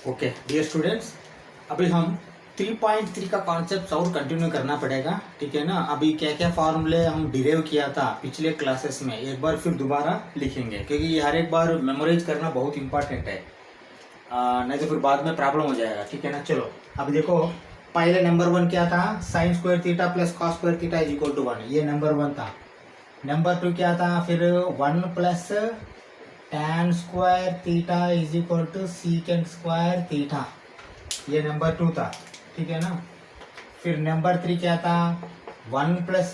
Okay dear students, अभी हम 3.3 का कॉन्सेप्ट और कंटिन्यू करना पड़ेगा। ठीक है ना। अभी क्या क्या फार्मूले हम डिराइव किया था पिछले क्लासेस में, एक बार फिर दोबारा लिखेंगे क्योंकि ये हर एक बार मेमोराइज करना बहुत इंपॉर्टेंट है। नहीं तो फिर बाद में प्रॉब्लम हो जाएगा। ठीक है ना। चलो अभी देखो, पहले नंबर 1 क्या था, sine square theta plus cos square theta is equal to 1, ये नंबर 1 था। नंबर 2 क्या था, फिर 1 plus tan square theta is equal to secant square theta, ये नंबर 2 था। ठीक है ना। फिर नंबर 3 क्या था, 1 plus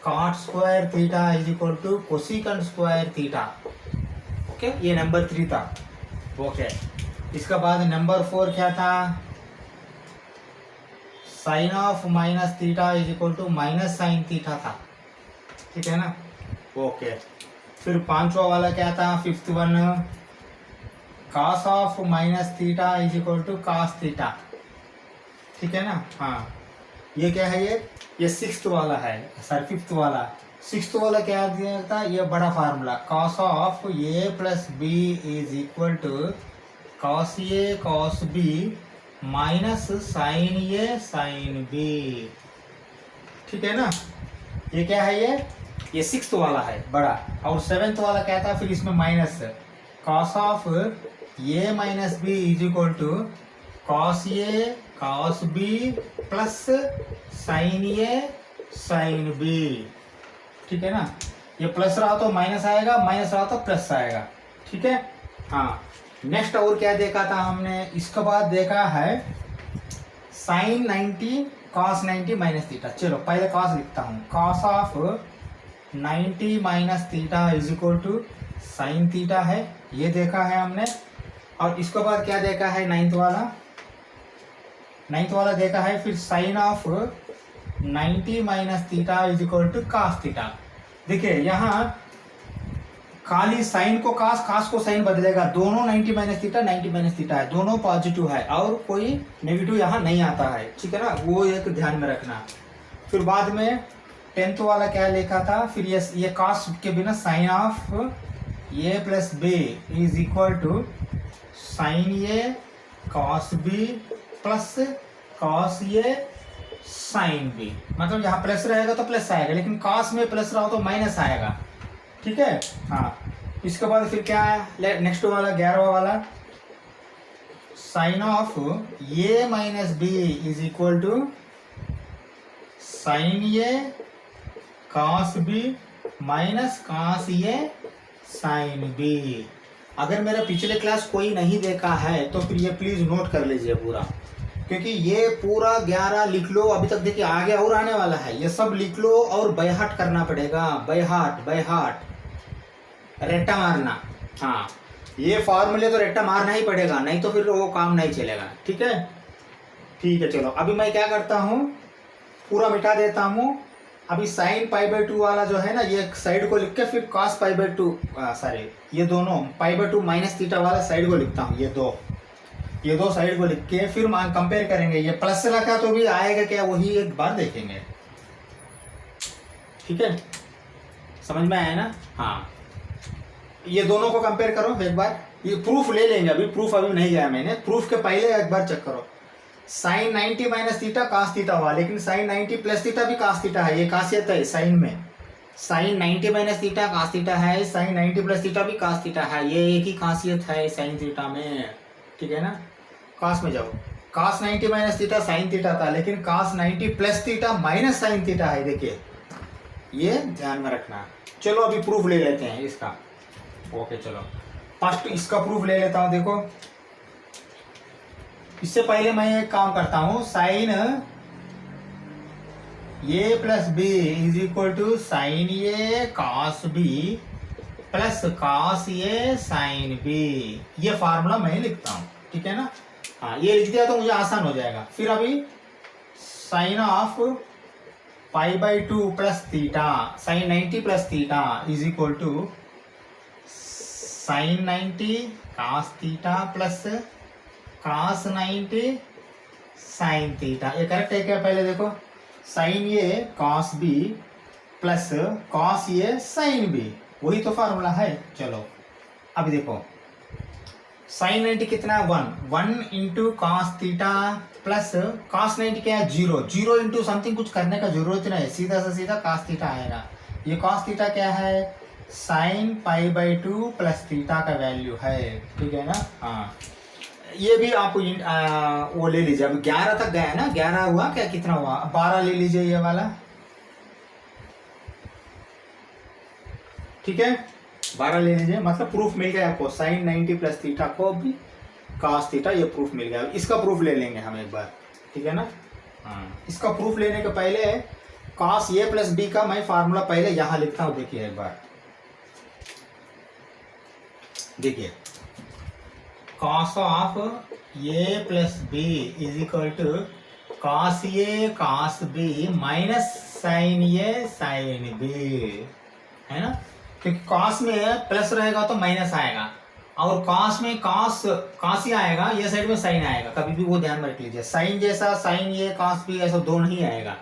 cot square theta is equal to cosecant square theta. Okay, ये नंबर 3 था। ओके, इसका बाद नंबर 4 क्या था, sine of minus theta is equal to minus sine theta था। ठीक है ना। ओके, फिर 5वां वाला क्या था, 5th one, cos of minus theta is equal to cos theta. ठीक है ना। हाँ, ये क्या है, ये 6th वाला है, सॉरी 5th वाला। 6th वाला क्या दिया था, ये बड़ा formula, cos of A plus B is equal to cos A cos B minus sine A sine B. ठीक है ना। ये क्या है, ये 6th वाला है बड़ा। और 7th वाला क्या था, फिर इसमें minus, cos of A minus B is equal to cos A cos B plus sine A sine B. ठीक है ना। ये प्लस रहा तो माइनस आएगा, माइनस रहा तो प्लस आएगा। ठीक है। हाँ, नेक्स्ट और क्या देखा था हमने, इसके बाद देखा है साइन 90 कॉस 90 माइनस थीटा। चलो पहले कॉस लिखता हूँ, cos of 90 minus theta is equal to sine theta है, ये देखा है हमने। और इसके बाद क्या देखा है, 9th वाला देखा है, फिर sine of 90 minus theta is equal to cos theta. देखिए यहाँ खाली साइन को कॉस, कॉस को साइन बदलेगा, दोनों 90 माइनस थीटा 90 माइनस थीटा है, दोनों पॉजिटिव है और कोई नेगेटिव यहाँ नहीं आता है। ठीक है ना, वो एक ध्यान में रखना। फिर बाद में 10th वाला क्या लिखा था, फिर ये कॉस के बिना sine of A plus B is equal to sine A cos B plus cos A sine B. मतलब यहाँ प्लस रहेगा तो प्लस आएगा, लेकिन कॉस में प्लस रहा तो माइनस आएगा। ठीक है। हाँ, इसके बाद फिर क्या है, नेक्स्ट वाला 11वां वाला, sine of A minus B is equal to sine A cos B minus cos A sine B. अगर मेरा पिछले क्लास कोई नहीं देखा है तो फिर ये प्लीज नोट कर लीजिए पूरा, क्योंकि ये पूरा 11 लिख लो। अभी तक देखिए आगे और आने वाला है, ये सब लिख लो और बाय हार्ट करना पड़ेगा, बाय हार्ट रट्टा मारना। हाँ, ये फॉर्मूले तो रट्टा मारना ही पड़ेगा, नहीं तो फिर वो काम नहीं चलेगा। ठीक है। ठीक है, चलो अभी मैं क्या करता हूँ, पूरा मिटा देता हूँ। अभी साइन π/2 वाला जो है ना, ये साइड को लिख के फिर cos π/2, सॉरी ये दोनों π/2 माइनस थीटा वाला साइड को लिखता हूँ, ये दो साइड को लिख के फिर कंपेयर करेंगे। ये प्लस रखा तो भी आएगा क्या, वही एक बार देखेंगे। ठीक है, समझ में आया ना। हाँ, ये दोनों को कंपेयर करो एक बार, ये प्रूफ ले लेंगे, अभी प्रूफ अभी नहीं गया मैंने, प्रूफ के पहले एक बार चेक करो। Sine 90 minus theta cos theta हुआ, लेकिन साइन 90 प्लस थीटा भी कास थीटा है, ये खासियत है साइन में। Sine 90 minus theta cos theta है, साइन 90 प्लस थीटा भी कास थीटा है, ये एक ही खासियत है साइन थीटा में। ठीक है ना। कास में जाओ, कास 90 माइनस थीटा साइन थीटा था, लेकिन cos 90 plus theta minus sine theta है। देखिए, ये ध्यान में रखना। चलो अभी प्रूफ ले लेते हैं इसका। ओके, चलो फर्स्ट इसका प्रूफ ले लेता हूँ। देखो, इससे पहले मैं एक काम करता हूं, sine A plus B is equal to sine A cos B plus cos A sine B, ये फार्मूला मैं लिखता हूं। ठीक है ना। हाँ, ये लिख दिया तो मुझे आसान हो जाएगा। फिर अभी sine of π/2 plus theta sine 90 plus theta is equal to sine 90 cos theta plus cos 90 sine theta. ये करेक्ट है क्या, पहले देखो, sine A cos B plus cos A sine B, वही तो फार्मूला है। चलो अभी देखो, साइन 90 कितना है 1 into cos theta plus cos 90 क्या है 0 इंटू समथिंग, कुछ करने का जरूरत नहीं है, सीधा से सीधा कॉस थीटा आएगा। ये कॉस थीटा क्या है sine pi by 2 plus theta का वैल्यू है, ठीक है ना। हाँ ये भी आप वो ले लीजिए। अब 11 तक गया ना, 11 हुआ क्या, कितना हुआ 12 ले लीजिए ये वाला, ठीक है 12 ले लीजिए। मतलब प्रूफ मिल गया आपको, साइन 90 प्लस थीटा को भी कॉस थीटा, ये प्रूफ मिल गया। इसका प्रूफ ले लेंगे हम एक बार, ठीक है ना। हाँ इसका प्रूफ लेने के पहले कॉस ए प्लस बी का मैं फार्मूला पहले यहां लिखता हूं, देखिए एक बार, देखिए cos of A plus B is equal to cos A cos B minus sine A sine B, है ना। क्योंकि कॉस में प्लस रहेगा तो माइनस आएगा, और कॉस में कॉस ही आएगा, ये साइड में साइन आएगा, कभी भी वो ध्यान में रख लीजिए। साइन जैसा साइन ये कॉस भी ऐसा दो नहीं आएगा,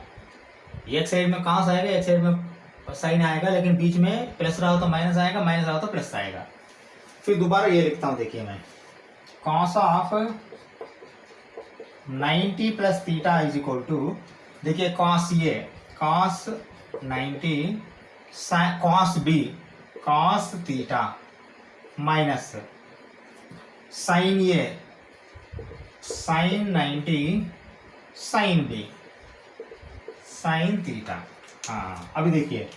एक साइड में कॉस आएगा एक साइड में साइन आएगा, लेकिन बीच में प्लस रहा हो तो माइनस आएगा, माइनस रहा हो तो प्लस आएगा। फिर दोबारा ये लिखता हूं, देखिए मैं cos of 90 plus theta is equal to, देखिए cos A cos 90 cos B cos theta minus sine A sine 90 sine B sine theta. हाँ अभी देखिए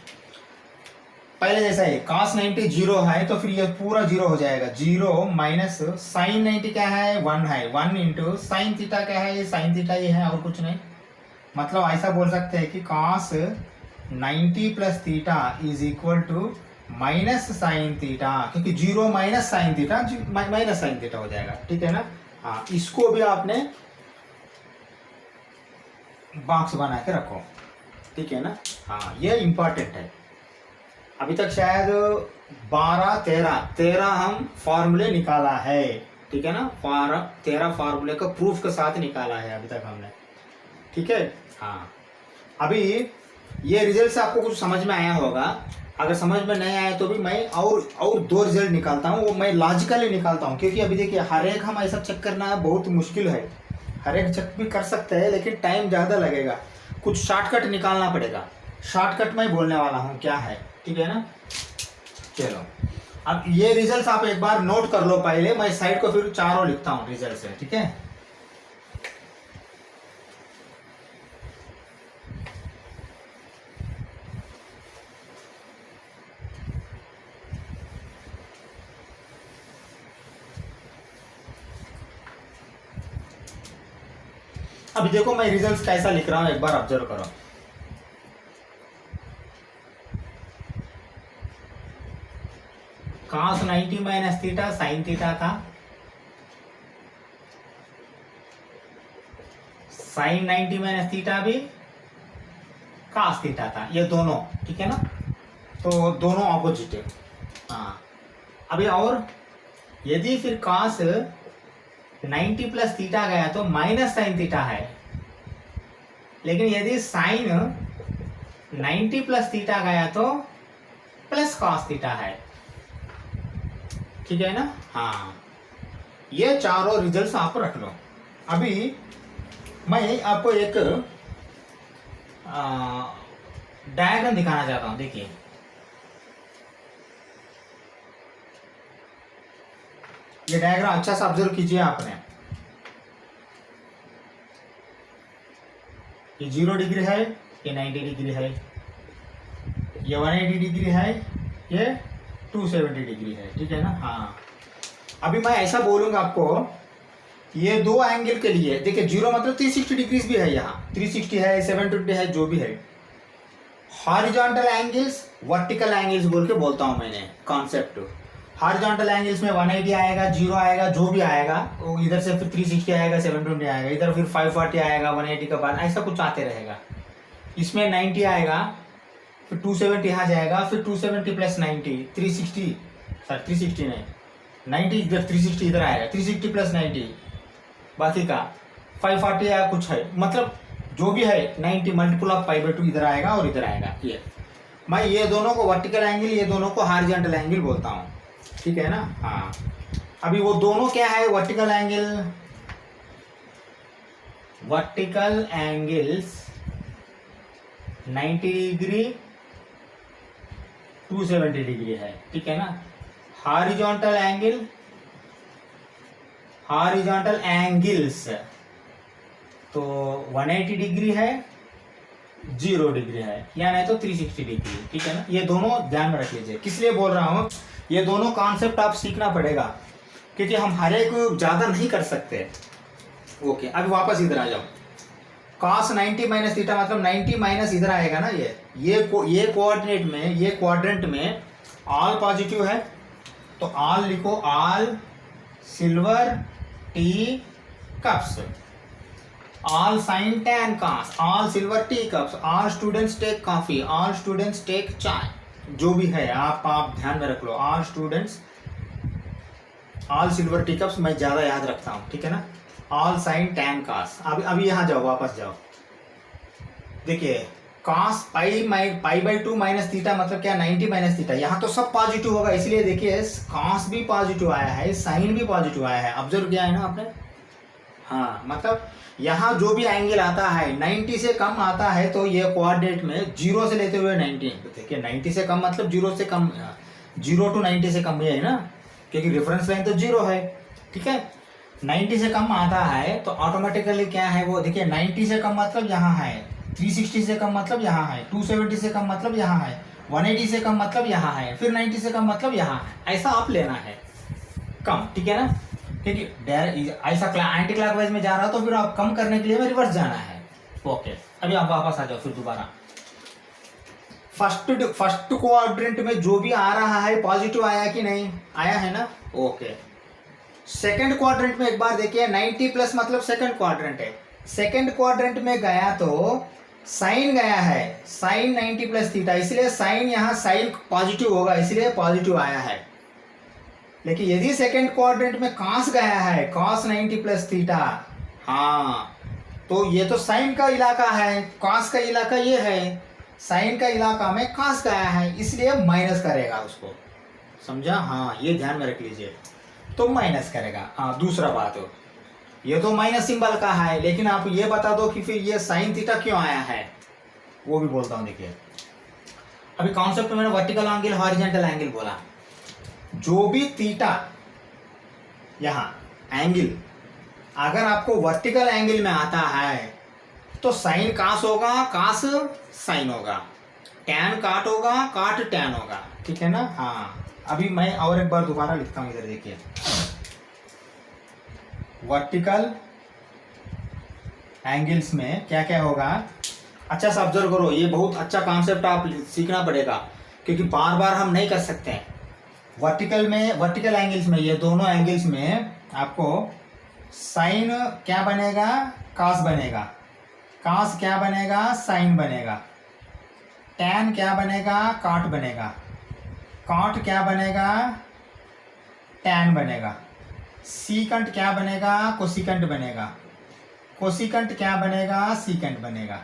पहले जैसा है cos 90 0 है तो फिर ये पूरा 0 हो जाएगा, 0 माइनस साइन 90 क्या है 1 है, 1 इंटू साइन थीटा क्या है, ये साइन थीटा ये है और कुछ नहीं। मतलब ऐसा बोल सकते हैं कि cos 90 plus theta is equal to minus sine theta, क्योंकि 0 minus sine theta minus sine theta हो जाएगा, ठीक है ना। हाँ इसको भी आपने बॉक्स बना के रखो, ठीक है ना। हाँ ये इंपॉर्टेंट है। अभी तक शायद 13 हम फॉर्मूले निकाला है, ठीक है ना। 13 फार्मूले का प्रूफ के साथ निकाला है अभी तक हमने, ठीक है। हाँ अभी ये रिजल्ट से आपको कुछ समझ में आया होगा, अगर समझ में नहीं आया तो भी मैं और 2 रिजल्ट निकालता हूँ, वो मैं लॉजिकली निकालता हूँ, क्योंकि अभी देखिए हर एक हम ऐसा चेक करना बहुत मुश्किल है, हर एक चेक भी कर सकते हैं लेकिन टाइम ज़्यादा लगेगा, कुछ शॉर्टकट निकालना पड़ेगा। शॉर्टकट मैं बोलने वाला हूँ क्या है, ठीक है ना। चलो अब ये रिजल्ट आप एक बार नोट कर लो पहले, मैं साइड को फिर चारों लिखता हूँ रिजल्ट से, ठीक है। अभी देखो मैं रिजल्ट कैसा लिख रहा हूं, एक बार ऑब्जर्व करो। cos 90 minus theta sine theta था, साइन 90 माइनस थीटा भी cos थीटा था, ये दोनों, ठीक है ना। तो दोनों ऑपोजिट है। हाँ अभी और यदि फिर cos 90 प्लस थीटा गया तो माइनस साइन थीटा है, लेकिन यदि साइन 90 प्लस थीटा गया तो प्लस कॉस थीटा है, ठीक है ना। हाँ ये चारों रिजल्ट्स आप रख लो। अभी मैं आपको एक डायग्राम दिखाना चाहता हूं, देखिए ये डायग्राम अच्छा सा ऑब्जर्व कीजिए आपने। ये 0 डिग्री है, ये 90 डिग्री है, ये 180 डिग्री है, ये 270 डिग्री है, ठीक है ना। हाँ अभी मैं ऐसा बोलूंगा आपको, ये 2 एंगल के लिए देखिए 0 मतलब 360 डिग्रीज भी है, यहाँ 360 है 720 है, जो भी है। हॉरिजॉन्टल एंगल्स वर्टिकल एंगल्स बोल के बोलता हूं मैंने कॉन्सेप्ट। हॉरिजॉन्टल एंगल्स में 180 आएगा, 0 आएगा, जो भी आएगा वो इधर से फिर 360 आएगा, 720 आएगा, इधर फिर 540 आएगा 180 के बाद, ऐसा कुछ आते रहेगा। इसमें 90 आएगा, फिर 270 यहाँ जाएगा, फिर 270 प्लस 90 360, सर 360 नहीं 90, इधर 360 इधर आएगा, 360 प्लस 90 बाकी का 540 या कुछ है, मतलब जो भी है 90 मल्टीपल ऑफ पाई बाई 2 इधर आएगा और इधर आएगा। ये मैं ये दोनों को वर्टिकल एंगल, ये दोनों को हॉरिजॉन्टल एंगल बोलता हूँ, ठीक है ना। हाँ अभी वो दोनों क्या है, वर्टिकल एंगल्स 90 डिग्री 270 डिग्री है, ठीक है ना। हॉरिजॉन्टल एंगल्स तो 180 डिग्री है, 0 डिग्री है, या नहीं तो 360 डिग्री, ठीक है ना। ये दोनों ध्यान में रख लीजिए। किस लिए बोल रहा हूँ, ये दोनों कॉन्सेप्ट आप सीखना पड़ेगा, क्योंकि हम हर एक ज्यादा नहीं कर सकते। ओके, अभी वापस इधर आ जाओ। cos 90 माइनस थीटा मतलब 90 माइनस इधर आएगा ना, ये कोऑर्डिनेट में, ये क्वाड्रेंट में ऑल पॉजिटिव है, तो ऑल लिखो, all silver tea cups, all sine tan cos, all silver tea cups, all students take coffee, all students take chai, जो भी है आप ध्यान में रख लो। All students, all silver tea cups मैं ज्यादा याद रखता हूं, ठीक है ना। ऑल साइन टैन कॉस, अभी यहां जाओ, वापस जाओ। देखिए cos pi by 2 minus theta मतलब क्या, 90 माइनस थीटा। यहाँ तो सब पॉजिटिव होगा, इसलिए देखिए cos भी पॉजिटिव आया है, साइन भी पॉजिटिव आया है। ऑब्जर्व किया है ना आपने। हाँ, मतलब यहाँ जो भी एंगल आता है 90 से कम आता है, तो ये कोऑर्डिनेट में 0 से लेते हुए 90, देखिए 90 से कम मतलब 0 से कम, 0 to 90 से कम, ये है ना, क्योंकि रेफरेंस लाइन तो 0 है, ठीक है। 90 से कम आता है तो ऑटोमेटिकली क्या है वो, देखिए 90 से कम मतलब यहाँ है, 360 से कम मतलब यहाँ है, 270 से कम मतलब यहाँ है, 180 से कम मतलब यहाँ है, फिर 90 से कम मतलब यहाँ है। ऐसा आप लेना है कम, ठीक है ना, क्योंकि ऐसा एंटी क्लॉकवाइज में जा रहा हो तो फिर आप कम करने के लिए रिवर्स जाना है। ओके, अभी आप वापस आ जाओ फिर दोबारा। फर्स्ट क्वाड्रेंट में जो भी आ रहा है पॉजिटिव आया कि नहीं, आया है ना। ओके, सेकंड क्वाड्रेंट में एक बार देखिए, 90 प्लस मतलब सेकंड क्वाड्रेंट है। सेकंड क्वाड्रेंट में गया तो साइन गया है, साइन 90 प्लस थीटा, इसलिए साइन यहाँ साइन पॉजिटिव होगा, इसलिए पॉजिटिव आया है। लेकिन यदि सेकंड क्वाड्रेंट में कॉस गया है, कॉस 90 प्लस थीटा, हाँ, तो ये तो साइन का इलाका है, कॉस का इलाका ये है, साइन का इलाका में कॉस गया है, इसलिए माइनस करेगा उसको, समझा। हाँ, ये ध्यान में रख लीजिए, तो माइनस करेगा। हाँ, दूसरा बात हो, ये तो माइनस सिंबल का है, लेकिन आप ये बता दो कि फिर ये साइन थीटा क्यों आया है, वो भी बोलता हूं। देखिए अभी कॉन्सेप्ट में मैंने वर्टिकल एंगल, हॉरिजॉन्टल एंगल बोला। जो भी थीटा यहाँ एंगल अगर आपको वर्टिकल एंगल में आता है तो साइन कास होगा, कास साइन होगा, टैन काट होगा, काट टैन होगा, ठीक है ना। हाँ, अभी मैं और एक बार दोबारा लिखता हूं, इधर देखिए। वर्टिकल एंगल्स में क्या क्या होगा, अच्छा सा ऑब्जर्व करो, ये बहुत अच्छा कॉन्सेप्ट आप सीखना पड़ेगा, क्योंकि बार बार हम नहीं कर सकते हैं। वर्टिकल एंगल्स में, ये दोनों एंगल्स में आपको साइन क्या बनेगा, कास बनेगा, कास क्या बनेगा, साइन बनेगा, टैन क्या बनेगा, काट बनेगा, काट क्या बनेगा, टैन बनेगा, सीकंट क्या बनेगा, कोसिकंट बनेगा, कोसिकंट क्या बनेगा, सीकंट बनेगा।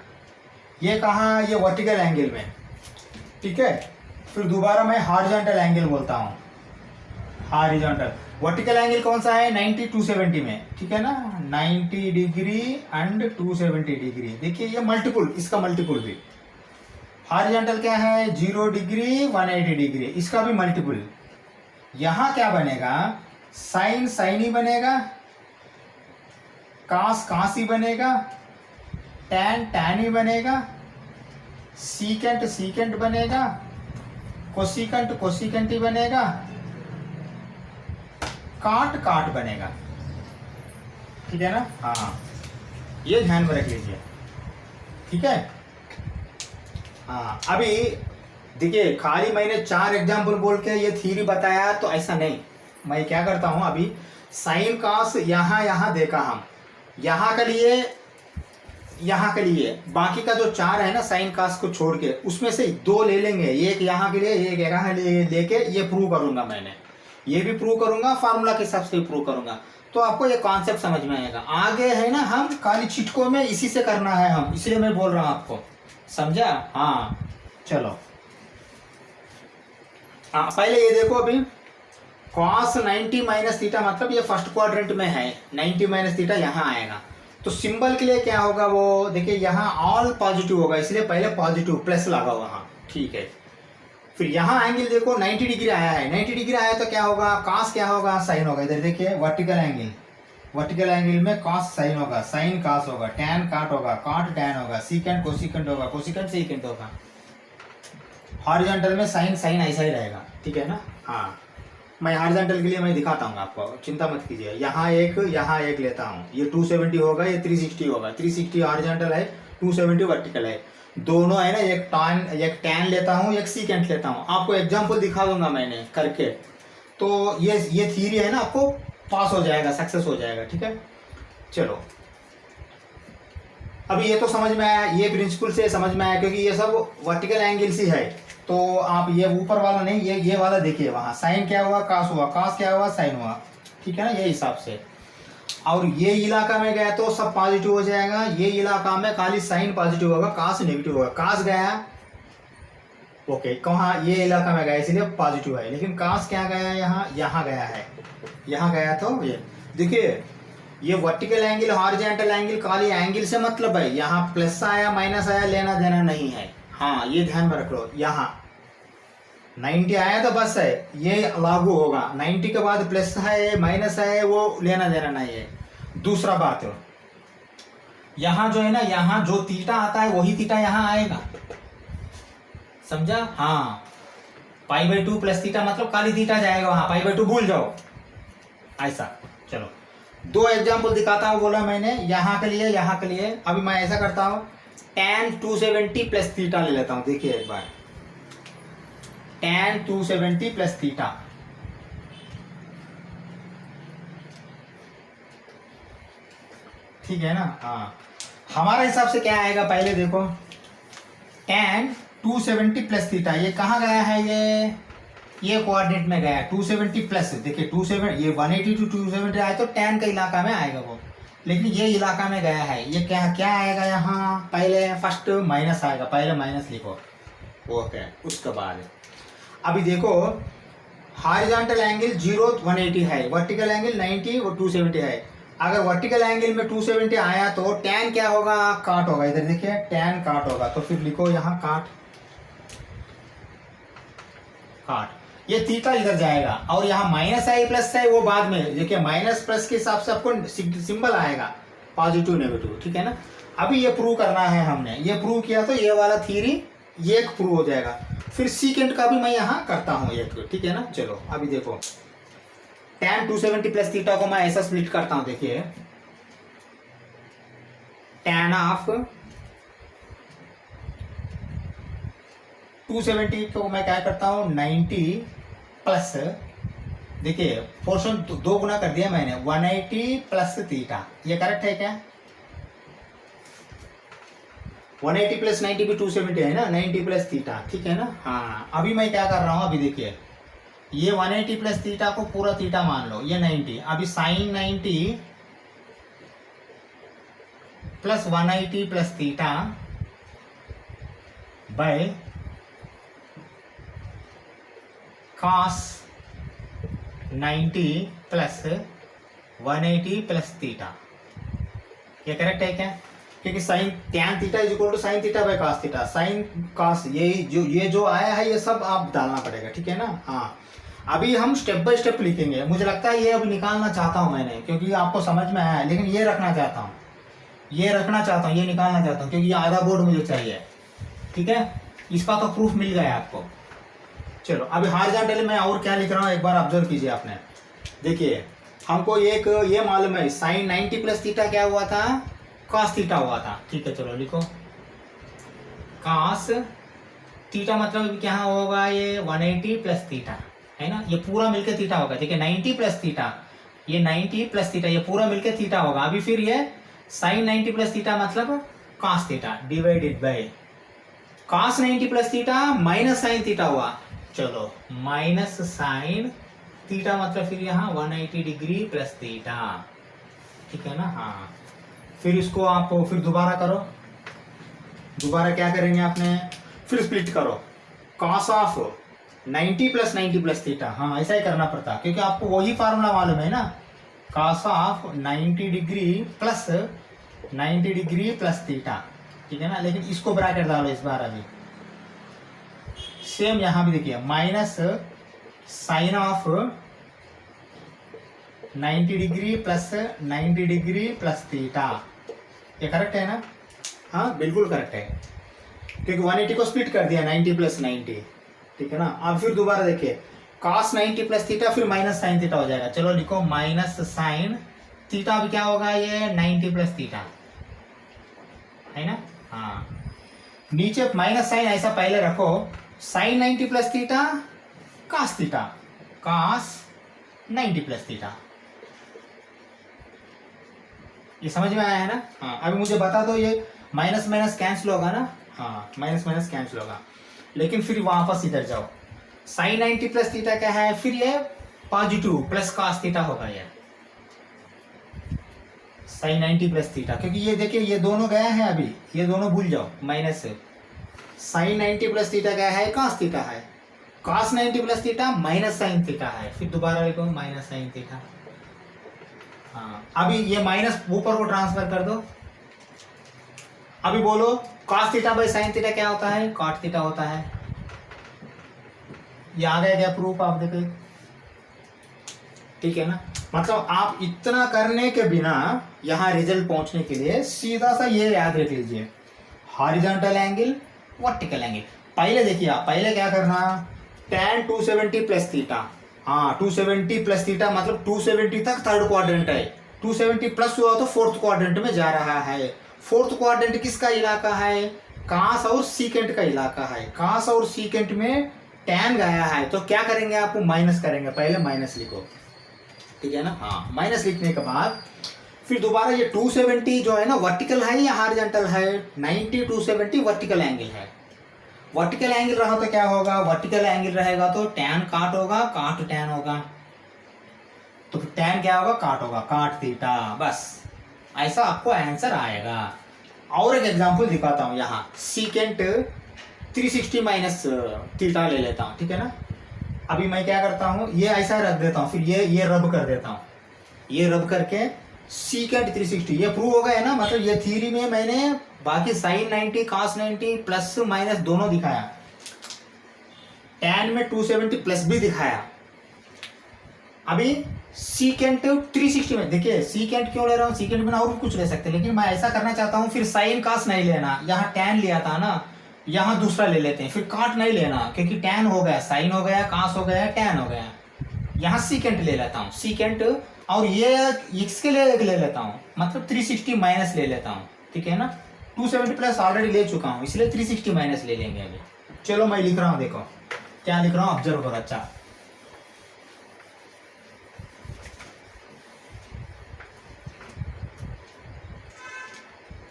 ये कहाँ, ये वर्टिकल एंगल में, ठीक है। फिर दोबारा मैं हॉरिजॉन्टल एंगल बोलता हूँ। हॉरिजॉन्टल वर्टिकल एंगल कौन सा है, 90 270 में, ठीक है ना, 90 डिग्री एंड 270 डिग्री। देखिए ये मल्टीपुल, इसका मल्टीपुल भी। हॉरिजॉन्टल क्या है, 0 डिग्री 180 डिग्री, इसका भी मल्टीपुल। यहां क्या बनेगा, साइन साइन ही बनेगा, कास कास ही बनेगा, टैन टैन ही बनेगा, सीकेंट सीकेंट बनेगा, कोसिकंट कोसिकंट ही बनेगा, काट काट बनेगा, ठीक है ना। हाँ, ये ध्यान में रख लीजिए, ठीक है। हाँ, अभी देखिए खाली मैंने 4 एग्जाम्पल बोल के ये थ्योरी बताया, तो ऐसा नहीं। मैं क्या करता हूं, अभी साइन कास यहाँ देखा हम, यहाँ के लिए बाकी का जो 4 है ना साइन कास को छोड़ के, उसमें से 2 ले लेंगे, एक यहाँ के लिए, एक यहाँ लेके ये प्रूव करूंगा। मैंने ये भी प्रूव करूंगा, फार्मूला के हिसाब से भी प्रूव करूंगा, तो आपको ये कॉन्सेप्ट समझ में आएगा। आगे है ना, हम खाली छिटकों में इसी से करना है हम, इसलिए मैं बोल रहा हूं आपको, समझा। हाँ, चलो। हाँ, पहले ये देखो, अभी cos 90 माइनस थीटा मतलब ये फर्स्ट क्वाड्रेंट में है, 90 माइनस थीटा यहाँ आएगा। तो सिंबल के लिए क्या होगा वो देखिए, यहाँ ऑल पॉजिटिव होगा इसलिए पहले पॉजिटिव प्लस लगा वहाँ, ठीक है। फिर यहाँ एंगल देखो 90 डिग्री आया है, 90 डिग्री आया तो क्या होगा, cos क्या होगा, साइन होगा। इधर देखिए वर्टिकल एंगल, वर्टिकल एंगल में cos साइन होगा, साइन cos होगा, tan cot होगा, cot tan होगा, सीकेंट कोसिकेंट होगा, कोसिकेंट सीकेंट होगा। हॉरिजॉन्टल में साइन साइन ऐसा ही रहेगा, ठीक है ना। हाँ, मैं हॉरिजॉन्टल के लिए मैं दिखाता हूँ आपको, चिंता मत कीजिए। यहाँ एक लेता हूँ, ये 270 होगा, ये 360 होगा। 360 हॉरिजॉन्टल है, 270 वर्टिकल है, दोनों है ना। एक टैन लेता हूँ, एक सीकेंट लेता हूँ। आपको एग्जाम्पल दिखा दूंगा मैंने करके, तो ये थ्योरी है ना, आपको पास हो जाएगा, सक्सेस हो जाएगा, ठीक है। चलो अभी ये तो समझ में आया, ये प्रिंसिपल से समझ में आया, क्योंकि ये सब वर्टिकल एंगल्स ही है। तो आप ये ऊपर वाला नहीं, ये वाला देखिए, वहाँ साइन क्या हुआ, कास हुआ, कास क्या हुआ, साइन हुआ, ठीक है ना, ये हिसाब से। और ये इलाका में गया तो सब पॉजिटिव हो जाएगा, ये इलाका में खाली साइन पॉजिटिव होगा, कास नेगेटिव होगा। कास गया ओके, कहाँ, ये इलाका में गया इसलिए पॉजिटिव है, लेकिन कास क्या गया, यहाँ गया है, यहाँ गया तो ये देखिए, ये वर्टिकल एंगल हॉरिजॉन्टल एंगल खाली एंगल से मतलब है। यहाँ प्लस आया माइनस आया लेना देना नहीं है। हाँ, ये ध्यान में रख लो। यहाँ 90 आया तो बस है, ये लागू होगा। 90 के बाद प्लस है माइनस है वो लेना देना नहीं है। दूसरा बात, यहाँ जो है ना, यहाँ जो थीटा आता है वही थीटा यहाँ आएगा, समझा। हाँ, π/2 प्लस थीटा मतलब खाली थीटा जाएगा वहाँ, π/2 भूल जाओ ऐसा। चलो 2 एग्जाम्पल दिखाता हूँ, बोला मैंने, यहाँ के लिए, यहाँ के लिए। अभी मैं ऐसा करता हूँ, tan 270 प्लस थीटा ले लेता हूँ। देखिए एक बार, tan 270 प्लस थीटा, ठीक है ना। हाँ, हमारा हिसाब से क्या आएगा, पहले देखो, tan 270 प्लस थीटा, ये कहाँ गया है, ये कोऑर्डिनेट में गया है 270 प्लस। देखिए 27, ये 180 to 270 आए तो tan के इलाका में आएगा वो, लेकिन ये इलाका में गया है। ये क्या आएगा यहाँ, पहले फर्स्ट माइनस आएगा, पहले माइनस लिखो, ओके। उसके बाद अभी देखो, हॉरिजॉन्टल एंगल 0 180 है, वर्टिकल एंगल 90 और 270 है। अगर वर्टिकल एंगल में 270 आया तो tan क्या होगा, काट होगा। इधर देखिए tan काट होगा, तो फिर लिखो यहाँ काट, ये थीटा इधर जाएगा। और यहाँ माइनस है प्लस है वो बाद में, देखिए माइनस प्लस के हिसाब से आपको सिंबल आएगा, पॉजिटिव नेगेटिव, ठीक है ना। अभी ये प्रूव करना है हमने, ये प्रूव किया तो ये वाला थ्योरी ये एक प्रूव हो जाएगा। फिर सीकेंड का भी मैं यहाँ करता हूँ एक, ठीक है ना। चलो अभी देखो, tan 270 प्लस थीटा को मैं ऐसा स्प्लिट करता हूँ। देखिए tan ऑफ 270 को मैं क्या करता हूँ, 90 प्लस, देखिए पोर्शन 2 गुना कर दिया मैंने, 180 प्लस थीटा। ये करेक्ट है क्या, 180 प्लस 90 भी 270 है ना, 90 प्लस थीटा, ठीक है ना। हाँ, अभी मैं क्या कर रहा हूँ, अभी देखिए, ये 180 प्लस थीटा को पूरा थीटा मान लो, ये 90। अभी sine 90 plus 180 plus theta by cos 90 plus 180 plus theta. ये करेक्ट है क्या, क्योंकि sine tan theta is equal to sine theta by cos theta. Sine cos ये जो आया है ये सब आप डालना पड़ेगा, ठीक है ना। हाँ, अभी हम स्टेप बाय स्टेप लिखेंगे। मुझे लगता है ये अब निकालना चाहता हूँ मैंने, क्योंकि आपको समझ में आया है, लेकिन ये रखना चाहता हूँ, ये निकालना चाहता हूँ, क्योंकि ये आधा बोर्ड मुझे चाहिए, ठीक है। इसका तो प्रूफ मिल गया आपको। चलो अभी हॉरिजॉन्टल में और क्या लिख रहा हूँ एक बार ऑब्जर्व कीजिए आपने। देखिए हमको एक ये मालूम है, साइन 90 प्लस थीटा क्या हुआ था, cos थीटा हुआ था, ठीक है। चलो लिखो, cos थीटा मतलब क्या होगा, ये 180 प्लस थीटा है ना, ये पूरा मिलके थीटा होगा। देखिए 90 प्लस थीटा, ये 90 प्लस थीटा, ये पूरा मिलके थीटा होगा। अभी फिर ये साइन 90 प्लस थीटा मतलब cos theta divided by cos 90 plus theta minus sine theta हुआ। चलो माइनस साइन थीटा मतलब फिर यहाँ 180 डिग्री प्लस थीटा, ठीक है ना। हाँ, फिर इसको आप फिर दोबारा करो, दोबारा क्या करेंगे आपने, फिर स्प्लिट करो, cos of 90 plus 90 plus theta, हाँ ऐसा ही करना पड़ता क्योंकि आपको वही फार्मूला मालूम है ना, cos of 90 degree plus 90 degree plus theta, ठीक है ना। लेकिन इसको ब्रैकेट डालो इस बार अभी, सेम यहां भी देखिए minus sine of 90 degree plus 90 degree plus theta, ये करेक्ट है ना? हाँ बिल्कुल करेक्ट है क्योंकि 180 को स्प्लिट कर दिया 90 प्लस 90, ठीक है ना। अब फिर दोबारा देखिए cos 90 प्लस थीटा फिर माइनस साइन थीटा हो जाएगा, चलो लिखो माइनस साइन थीटा भी क्या होगा, ये 90 प्लस थीटा है ना। हाँ नीचे माइनस साइन ऐसा पहले रखो, sine 90 plus theta cos theta, cos 90 plus theta, ये समझ में आया है ना। हाँ अभी मुझे बता दो ये माइनस माइनस कैंसिल होगा ना, हाँ माइनस माइनस कैंसिल होगा, लेकिन फिर वापस इधर जाओ, साइन 90 प्लस थीटा क्या है, फिर ये पॉजिटिव प्लस cos थीटा होगा, ये साइन 90 प्लस थीटा, क्योंकि ये देखिए ये दोनों गया है अभी, ये दोनों भूल जाओ माइनस से, साइन 90 प्लस थीटा क्या है, cos थीटा है, cos 90 plus theta minus sine theta है, फिर दोबारा लिखो माइनस साइन थीटा। हाँ अभी ये माइनस ऊपर को ट्रांसफर कर दो, अभी बोलो cos theta by sine theta क्या होता है, cot थीटा होता है। ये आ गया क्या प्रूफ, आप देखो, ठीक है ना। मतलब आप इतना करने के बिना यहां रिजल्ट पहुंचने के लिए सीधा सा ये याद रख लीजिए, हॉरिजॉन्टल एंगल वर्टिकल एंगल। पहले देखिए आप, पहले क्या करना, tan 270 प्लस थीटा, हाँ 270 प्लस थीटा मतलब 270 तक थर्ड क्वाड्रेंट है, 270 प्लस हुआ तो फोर्थ क्वाड्रेंट में जा रहा है। फोर्थ क्वाड्रेंट किसका इलाका है, कास और सीकेंट का इलाका है, कास और सीकेंट में tan गया है, तो क्या करेंगे आप, माइनस करेंगे, पहले माइनस लिखो, ठीक है ना। हाँ माइनस लिखने के बाद फिर दोबारा ये 270 जो है ना वर्टिकल है या हॉरिजॉन्टल है, 90 270 वर्टिकल एंगल है, वर्टिकल एंगल रहा तो क्या होगा, वर्टिकल एंगल रहेगा तो tan काट होगा, काट tan होगा, तो फिर tan क्या होगा, काट होगा, काट थीटा, बस ऐसा आपको आंसर आएगा। और एक एग्जांपल दिखाता हूं, यहाँ सीकेंट 360 माइनस थीटा ले लेता हूं, ठीक है ना। अभी मैं क्या करता हूं, ये ऐसा रख देता हूं, फिर ये रब कर देता हूं, ये रब करके सीकेंट 360, ये प्रूव हो गया है ना। मतलब ये थ्योरी में मैंने बाकी साइन 90 cos 90 प्लस माइनस दोनों दिखाया, tan में 270 प्लस भी दिखाया। अभी सीकेंट 360 में देखिए, सीकेंट क्यों ले रहा हूँ, सीकेंट में और भी कुछ ले सकते हैं, लेकिन मैं ऐसा करना चाहता हूँ, फिर साइन cos नहीं लेना, यहाँ tan लिया था ना, यहाँ दूसरा ले लेते हैं, फिर काट नहीं लेना क्योंकि tan हो गया, साइन हो गया, cos हो गया, tan हो गया, यहाँ सीकेंट ले लेता हूँ, सीकेंट, और ये x के लिए ले लेता हूँ, मतलब 360 माइनस ले लेता हूँ, ठीक है ना। 270 प्लस ऑलरेडी ले चुका हूँ, इसलिए 360 माइनस ले लेंगे अभी। चलो मैं लिख रहा हूँ, देखो क्या लिख रहा हूँ, ऑब्जर्व करो, अच्छा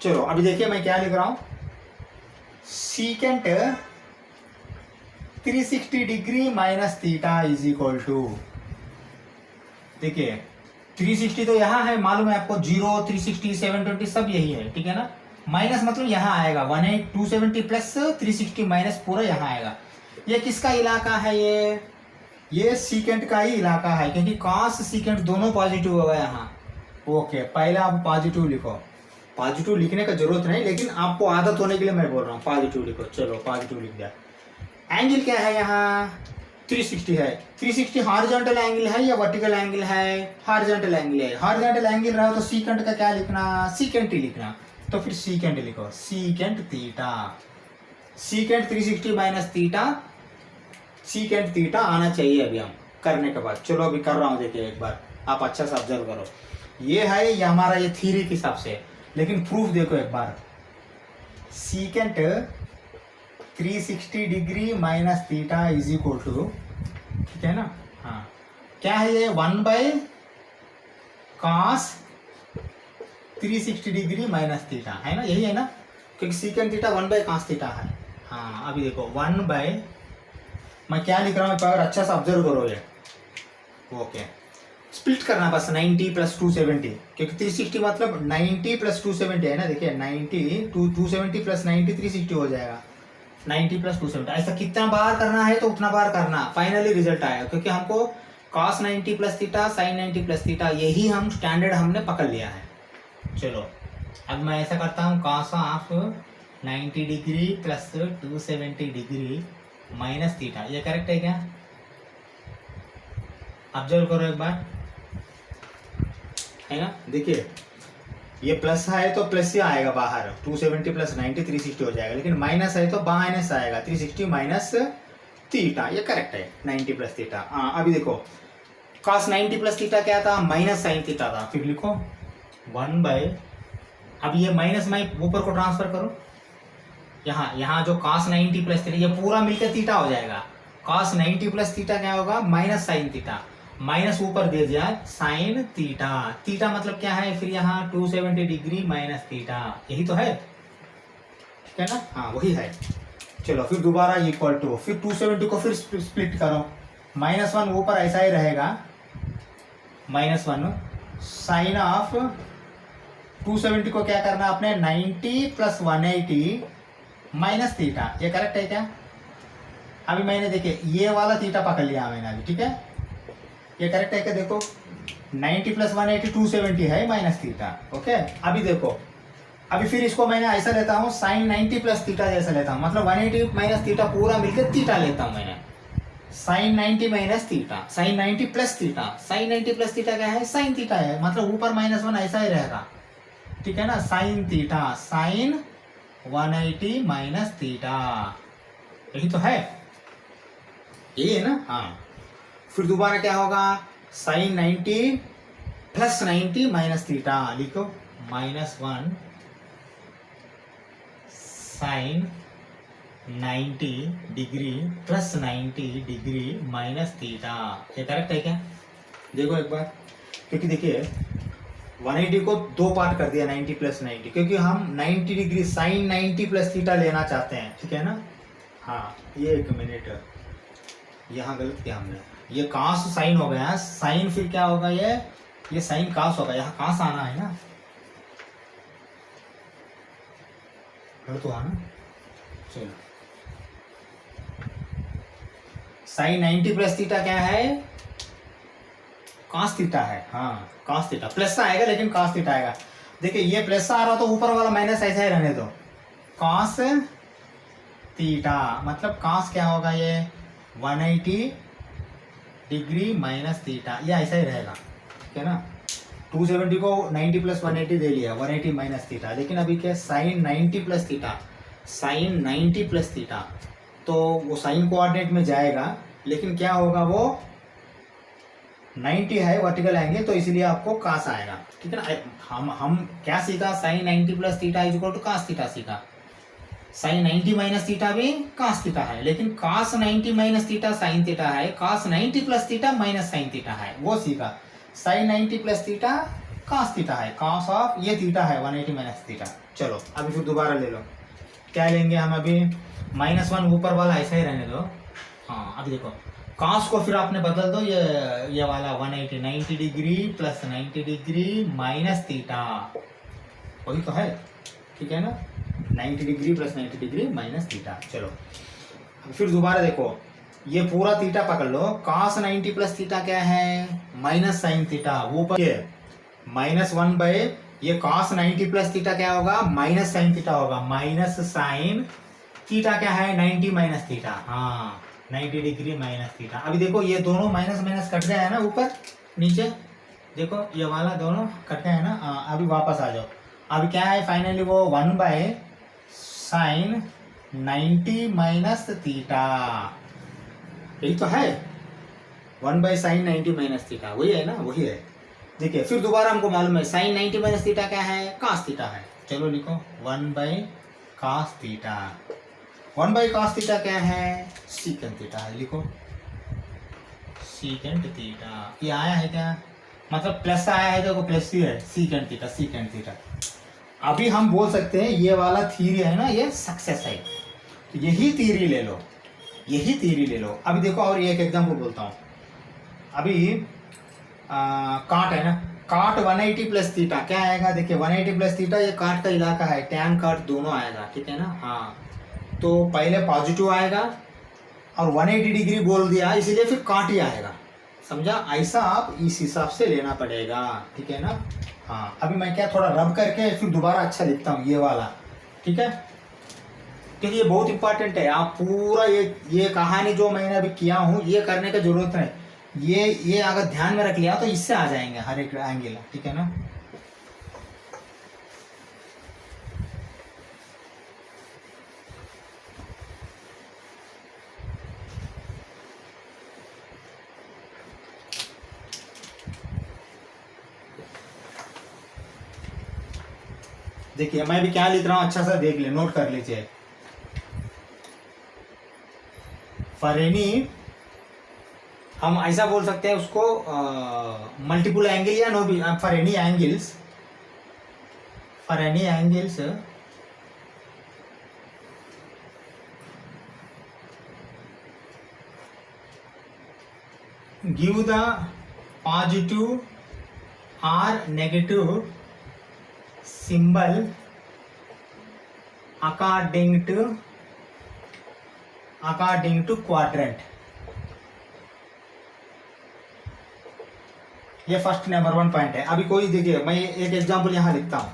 चलो अभी देखिए मैं क्या लिख रहा हूं, secant 360 degree minus theta is equal to, देखिए 360 तो यहाँ है, मालूम है आपको, 0 360 720 सब यही है, ठीक है ना। माइनस मतलब यहाँ आएगा 270 प्लस 360 माइनस पूरा यहाँ आएगा। ये किसका इलाका है, ये सीकेंट का ही इलाका है, क्योंकि cos सीकेंट दोनों पॉजिटिव होगा यहाँ। ओके पहले आप पॉजिटिव लिखो, पॉजिटिव लिखने का जरूरत नहीं, लेकिन आपको आदत होने के लिए मैं बोल रहा हूँ पॉजिटिव लिखो। चलो पॉजिटिव लिख दिया। एंगल क्या है यहाँ, 360 है, 360 हॉरिजॉन्टल एंगल है या वर्टिकल एंगल है, हॉरिजॉन्टल एंगल है। हॉरिजॉन्टल एंगल रहा तो सीकेंट का क्या लिखना, सीकेंट ही लिखना, तो फिर सीकेंट लिखो, secant theta, secant 360 minus theta, secant theta आना चाहिए अभी हम करने के बाद। चलो अभी कर रहा हूँ, देखिए एक बार आप अच्छा से ऑब्जर्व करो, ये है ये हमारा ये थ्योरी के हिसाब से, लेकिन प्रूफ देखो एक बार, secant 360 degree minus theta is equal to, ठीक है ना। हाँ क्या है ये, 1 cos 360 डिग्री माइनस थीटा है ना, यही है ना, क्योंकि सीकेंट थीटा 1 cos थीटा है। हाँ अभी देखो 1 मैं क्या लिख रहा हूँ, अगर अच्छा से ऑब्जर्व करो ये, ओके स्प्लिट करना बस 90 प्लस 270, क्योंकि 360 मतलब 90 प्लस 270 है ना, देखिए 90 270 प्लस 90 360 हो जाएगा, 90 प्लस 270, ऐसा कितना बार करना है तो उतना बार करना, फाइनली रिजल्ट आएगा, क्योंकि हमको cos 90 plus theta sin 90 plus theta यही हम स्टैंडर्ड हमने पकड़ लिया है। चलो अब मैं ऐसा करता हूँ, cos of 90 degree plus 270 degree minus theta, ये करेक्ट है क्या? ऑब्जर्व करो एक बार, है ना। देखिए ये प्लस है तो प्लस ही आएगा बाहर, 270 प्लस 90 360 हो जाएगा, लेकिन माइनस है तो माइनस आएगा, 360 माइनस थीटा, ये करेक्ट है 90 प्लस थीटा। हाँ अभी देखो cos 90 प्लस थीटा क्या था? माइनस साइन थीटा था, फिर लिखो 1/, अब ये माइनस मैं ऊपर को ट्रांसफर करो, यहाँ जो cos 90 प्लस थीटा ये पूरा मिलकर थीटा हो जाएगा, cos 90 प्लस थीटा क्या होगा? माइनस साइन थीटा, माइनस ऊपर दे दिया साइन थीटा, थीटा मतलब क्या है फिर यहाँ 270 डिग्री माइनस थीटा, यही तो है, ठीक है ना। हाँ वही है। चलो फिर दोबारा इक्वल टू, फिर 270 को फिर स्प्लिट करो, -1 ऊपर ऐसा ही रहेगा, -1 साइन ऑफ 270 को क्या करना आपने? 90 प्लस 180 माइनस थीटा, ये करेक्ट है क्या? अभी मैंने देखिए ये वाला थीटा पकड़ लिया मैंने अभी, ठीक है, ये करेक्ट है क्या? देखो 90 प्लस 180 270 है माइनस थीटा, ओके। अभी देखो, अभी फिर इसको मैंने ऐसा लेता हूँ साइन 90 प्लस थीटा जैसा लेता हूँ, मतलब 180 माइनस थीटा पूरा मिलकर थीटा लेता हूँ मैंने, sine 90 minus theta, sine 90 plus theta, sine 90 plus theta क्या है? साइन थीटा है, मतलब ऊपर -1 ऐसा ही रहेगा, ठीक है ना। Sine theta, sine 180 minus theta, यही तो है, यही है ना। हाँ फिर दोबारा क्या होगा? साइन 90 प्लस 90 माइनस थीटा, लिखो -1 sine 90 degree plus 90 degree minus theta, ये करेक्ट है क्या? देखो एक बार, क्योंकि देखिए 180 को दो पार्ट कर दिया 90 प्लस 90, क्योंकि हम 90 डिग्री साइन 90 प्लस थीटा लेना चाहते हैं, ठीक है ना। हाँ ये एक मिनट, यहाँ गलत किया हमने, ये कास साइन हो गया, साइन फिर क्या होगा? ये साइन कास होगा, यहाँ कास आना है ना, गलत हुआ ना। चलो साइन 90 प्लस थीटा क्या है? कास थीटा है, हाँ कास थीटा, प्लस आएगा लेकिन कास थीटा आएगा। देखिए ये प्लस आ रहा तो ऊपर वाला माइनस ऐसा ही रहने दो, कास थीटा, मतलब कास क्या होगा? ये 180 डिग्री माइनस थीटा, ये ऐसा ही रहेगा, ठीक है ना। 270 को 90 प्लस 180 दे लिया, 180 माइनस थीटा, लेकिन अभी क्या? Sine 90 plus theta, sine 90 plus theta, तो वो साइन कोऑर्डिनेट में जाएगा, लेकिन क्या होगा? वो 90 है वर्टिकल एंगल, तो इसलिए आपको कास आएगा, ठीक है ना। हम क्या सीखा? Sine 90 plus theta is equal to cos theta सीखा, साइन 90 माइनस थीटा भी कास थीटा है, लेकिन cos 90 minus theta sine theta है, cos 90 plus theta minus sine theta है, वो सीखा। Sine 90 plus theta cos theta है, कास ऑफ ये थीटा है 180 माइनस थीटा। चलो अभी फिर दोबारा ले लो, क्या लेंगे हम अभी? -1 ऊपर वाला ऐसा ही रहने दो। हाँ अभी देखो कास को फिर आपने बदल दो, ये वाला 180 90 degree plus 90 degree minus theta, वही तो है, ठीक है ना। 90 degree plus 90 degree minus theta. चलो फिर दोबारा देखो, ये पूरा थीटा पकड़ लो, cos 90 प्लस थीटा क्या है? माइनस साइन थीटा, वो पर -1 ये cos 90 प्लस थीटा क्या होगा? माइनस साइन थीटा होगा, माइनस साइन थीटा क्या है? 90 माइनस थीटा, हाँ 90 डिग्री माइनस थीटा। अभी देखो ये दोनों माइनस माइनस कट गया है ना, ऊपर नीचे देखो ये वाला दोनों कट गया है ना। अभी वापस आ जाओ, अभी क्या है फाइनली? वो 1 साइन 90 माइनस थीटा, यही तो है, 1 साइन 90 माइनस थीटा, वही है ना, वही है। देखिए फिर दोबारा हमको मालूम है साइन 90 माइनस थीटा क्या है? कास थीटा है। चलो लिखो 1 कास थीटा, 1 कास थीटा क्या है? सीकेंट थीटा है, लिखो सीकेंट थीटा। ये आया है क्या? मतलब प्लस आया है, देखो प्लस ही है, सीकेंट थीटा, सीकेंट थीटा। अभी हम बोल सकते हैं ये वाला थ्योरी है ना, ये सक्सेस है, तो यही थ्योरी ले लो, यही थ्योरी ले लो। अभी देखो और एक एग्जांपल बोलता हूँ, अभी काट है ना, काट 180 प्लस थीटा क्या आएगा? देखिए 180 प्लस थीटा ये काट का इलाका है, टैन काट दोनों आएगा, ठीक है ना। हाँ तो पहले पॉजिटिव आएगा और 180 डिग्री बोल दिया इसीलिए फिर काट ही आएगा, समझा? ऐसा आप इस हिसाब से लेना पड़ेगा, ठीक है ना? हाँ, अभी मैं क्या थोड़ा रब करके फिर दोबारा अच्छा लिखता हूँ ये वाला, ठीक है? क्योंकि ये बहुत इंपॉर्टेंट है। आप पूरा ये कहानी जो मैंने अभी किया हूँ ये करने की जरूरत है। ये अगर ध्यान में रख लिया तो इससे आ जाएंगे हर एक एंगल, ठीक है ना? देखिए मैं भी क्या लिख रहा हूँ, अच्छा सा देख ले, नोट कर लीजिए। फॉर एनी, हम ऐसा बोल सकते हैं उसको, मल्टीपल एंगल या नो भी, for any angles, for any angles give the positive और negative symbol according to quadrant। ये फर्स्ट नंबर 1 पॉइंट है। अभी कोई देखिए मैं एक एग्जांपल यहाँ लिखता हूँ,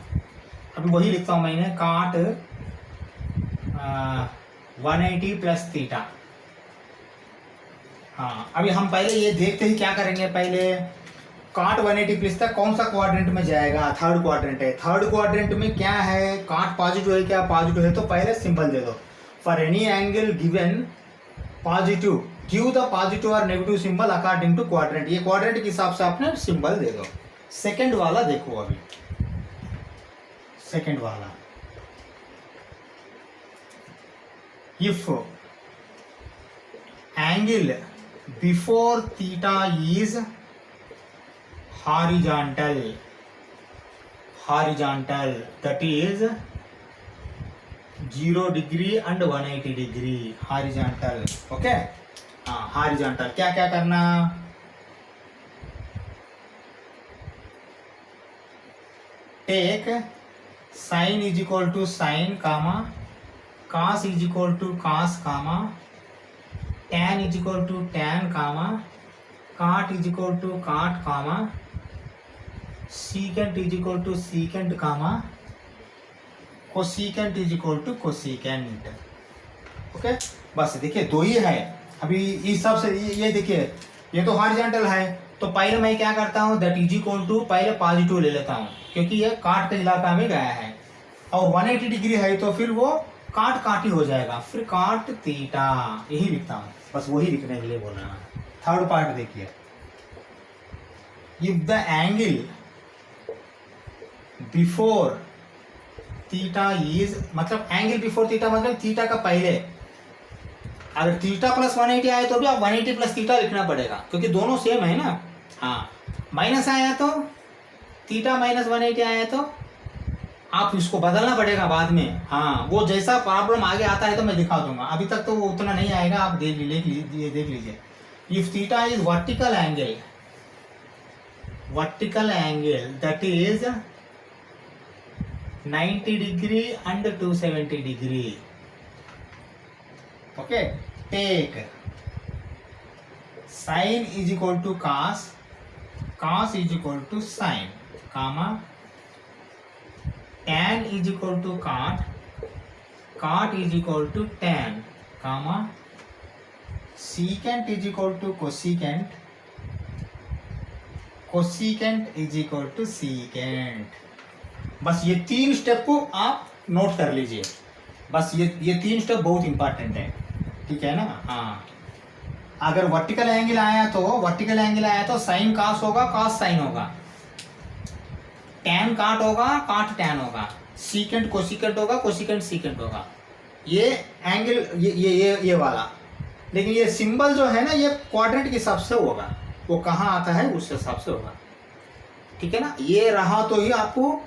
अभी वही लिखता हूँ मैंने, काट 180 प्लस थीटा। हाँ, अभी हम पहले ये देखते ही क्या करेंगे, पहले काट 180 प्लस तक कौन सा क्वाड्रेंट में जाएगा? थर्ड क्वाड्रेंट है। थर्ड क्वाड्रेंट में क्या है? काट पॉजिटिव है क्या? पॉजिटिव है तो पहले सिंबल दे दो। For any angle given positive give the positive और negative symbol according to quadrant. ये क्वाड्रेंट के हिसाब से आपने सिंबल दे दो। सेकंड वाला देखो, अभी सेकंड वाला, if angle before theta is horizontal, that is 0 degree and 180 degree horizontal, okay? हाँ, horizontal क्या क्या करना? take sin is equal to sin comma cos is equal to cos comma tan is equal to tan comma cot is equal to cot comma secant is equal to secant comma cosecant is equal to cosecant, okay? बस देखिए दो ही है अभी इस सब से। ये देखिए ये तो हॉरिजॉन्टल है, तो पहले मैं क्या करता हूँ, दैट इज इक्वल टू पहले पॉजिटिव ले लेता हूँ क्योंकि ये काट के इलाका में गया है, और 180 डिग्री है तो फिर वो काट ही हो जाएगा, फिर काट थीटा, यही लिखता हूँ, बस वही लिखने के लिए बोल रहा है। थर्ड पार्ट देखिए, if the angle before theta is, मतलब एंगल बिफोर थीटा मतलब थीटा का पहले, अगर थीटा प्लस 180 आए तो भी आप 180 प्लस थीटा लिखना पड़ेगा क्योंकि दोनों सेम है ना। हाँ, माइनस आया तो थीटा माइनस 180 आया तो आप इसको बदलना पड़ेगा बाद में। हाँ, वो जैसा प्रॉब्लम आगे आता है तो मैं दिखा दूंगा, अभी तक तो वो उतना नहीं आएगा, आप देख लीजिए। If theta is vertical angle that is 90 degree and 270 degree, okay? Take sine is equal to cos, cos is equal to sine, comma tan is equal to cot, cot is equal to tan, comma secant is equal to cosecant, cosecant is equal to secant। बस ये तीन step को आप note कर लीजिए, बस ये तीन स्टेप बहुत इंपॉर्टेंट है, ठीक है ना? हाँ, अगर वर्टिकल एंगल आया तो साइन कॉस होगा, कॉस साइन होगा, टैन काट होगा, काट टैन होगा, सीकेंट कोसिकेंट होगा, कोसिकेंट सीकेंट होगा, ये एंगल ये वाला। लेकिन ये सिंबल जो है ना ये क्वाड्रेंट के हिसाब से होगा, वो कहाँ आता है उस हिसाब से होगा, ठीक है ना? ये रहा तो ही आपको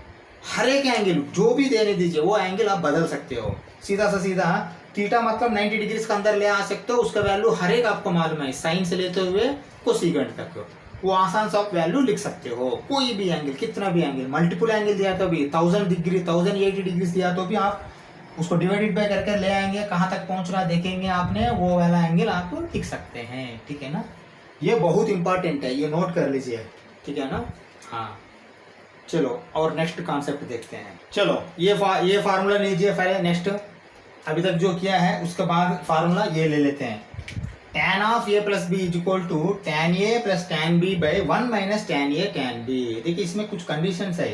हर एक एंगल जो भी देने दीजिए वो एंगल आप बदल सकते हो, सीधा से सीधा। थीटा मतलब 90 डिग्री के अंदर ले आ सकते हो, उसका वैल्यू हर एक आपको मालूम है, साइन से लेते हुए कोसिकेंट तक वो आसान सा वैल्यू लिख सकते हो। कोई भी एंगल, कितना भी एंगल, मल्टीपल एंगल दिया तो भी 1000 डिग्री 1080 डिग्री दिया तो भी आप उसको डिवाइडेड बाय करके ले आएंगे, कहाँ तक पहुंच रहा देखेंगे आपने, वो वाला एंगल आप लिख सकते हैं, ठीक है ना। ये बहुत इंपॉर्टेंट है, ये नोट कर लीजिए, ठीक है ना। हाँ चलो और नेक्स्ट कॉन्सेप्ट देखते हैं। चलो ये फार्मूला लीजिए पहले, नेक्स्ट अभी तक जो किया है उसके बाद फार्मूला ये ले लेते हैं। tan of a plus B is equal to tan a plus tan b by 1 minus tan a tan b। देखिए इसमें कुछ कंडीशंस है,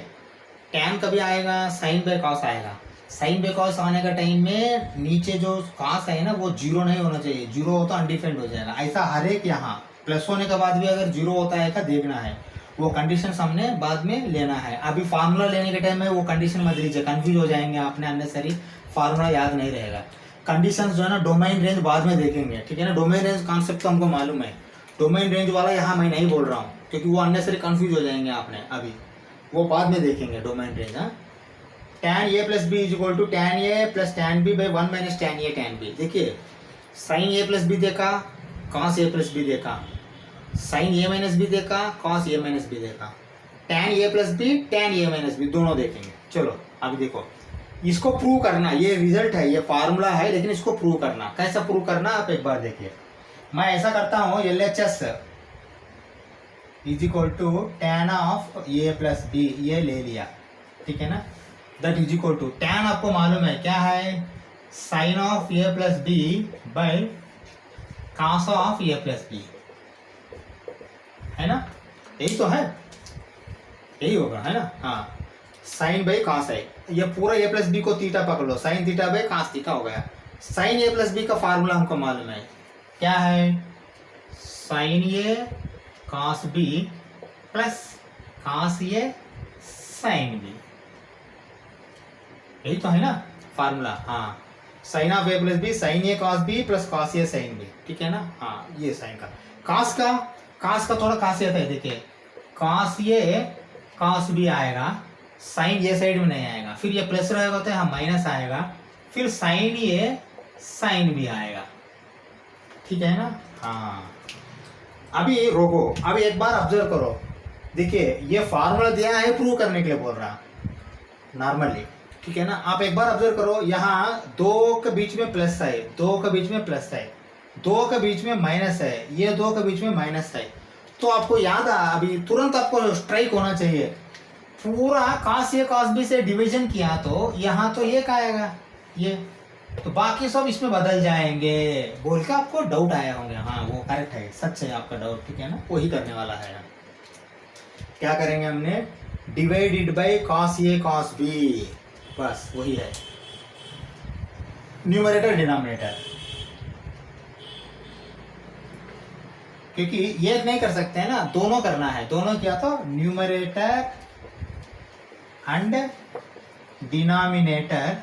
tan कभी आएगा, साइन बाई कॉस आएगा। साइन बाई कॉस आने का टाइम में नीचे जो कॉस है ना वो जीरो नहीं होना चाहिए, जीरो हो तो अनडिफाइंड हो जाएगा। ऐसा हर एक यहाँ प्लस होने के बाद भी अगर जीरो होता है क्या देखना है, वो कंडीशन हमने बाद में लेना है। अभी फार्मूला लेने के टाइम में वो कंडीशन मत लीजिए, कंफ्यूज हो जाएंगे आपने, अननेसरी फार्मूला याद नहीं रहेगा। कंडीशंस जो है ना डोमेन रेंज बाद में देखेंगे, ठीक है ना। डोमेन रेंज कॉन्सेप्ट तो हमको मालूम है, डोमेन रेंज वाला यहाँ मैं नहीं बोल रहा हूँ क्योंकि वो अननेसरी कंफ्यूज हो जाएंगे आपने, अभी वो बाद में देखेंगे डोमेन रेंज। हाँ tan a plus B is equal to tan a plus tan b by 1 minus tan a tan b। देखिए साइन a प्लस बी देखा, cos a प्लस बी देखा, साइन a माइनस बी देखा, cos a minus B देखा, tan a plus B tan a minus B दोनों देखेंगे। चलो अभी देखो इसको प्रूव करना, ये रिजल्ट है, ये फार्मूला है, लेकिन इसको प्रूव करना, कैसा प्रूव करना आप एक बार देखिए। मैं ऐसा करता हूँ LHS is equal to tan of a plus B, ये ले लिया, ठीक है ना। That is equal to tan आपको मालूम है क्या है, sine of a plus B by cos of a plus B, है ना, यही तो है, यही होगा, है ना। हाँ साइन बाई कॉस है, ये पूरा a प्लस बी को थीटा पकड़ लो, sine theta by cos theta हो गया। साइन a प्लस बी का फार्मूला हमको मालूम है क्या है, sine a cos B plus cos a sine B, यही तो है ना फार्मूला। हाँ sine of a plus B sine a cos B plus cos a sine B, ठीक है ना। हाँ ये साइन का कॉस का थोड़ा खासियत है, देखिए कॉस a कॉस बी आएगा, साइन ये साइड में नहीं आएगा, फिर ये प्लस रहेगा तो यहाँ माइनस आएगा, फिर साइन ये साइन भी आएगा, ठीक है ना। हाँ अभी रोको, अभी एक बार ऑब्जर्व करो, देखिए ये फार्मूला दिया है प्रूव करने के लिए बोल रहा नॉर्मली, ठीक है ना। आप एक बार ऑब्जर्व करो, यहाँ दो के बीच में प्लस है, दो के बीच में प्लस है, दो के बीच में माइनस है, ये दो के बीच में माइनस है, तो आपको याद है अभी तुरंत आपको स्ट्राइक होना चाहिए, पूरा cos a cos b से डिवीजन किया तो यहाँ तो ये आएगा, ये तो बाकी सब इसमें बदल जाएंगे बोल के आपको डाउट आया होंगे। हाँ वो करेक्ट है, सच है आपका डाउट, ठीक है ना, वही करने वाला है। क्या करेंगे हमने, divided by cos a cos b, बस वही है न्यूमरेटर डिनोमिनेटर, क्योंकि ये नहीं कर सकते हैं ना, दोनों करना है, दोनों किया तो numerator and denominator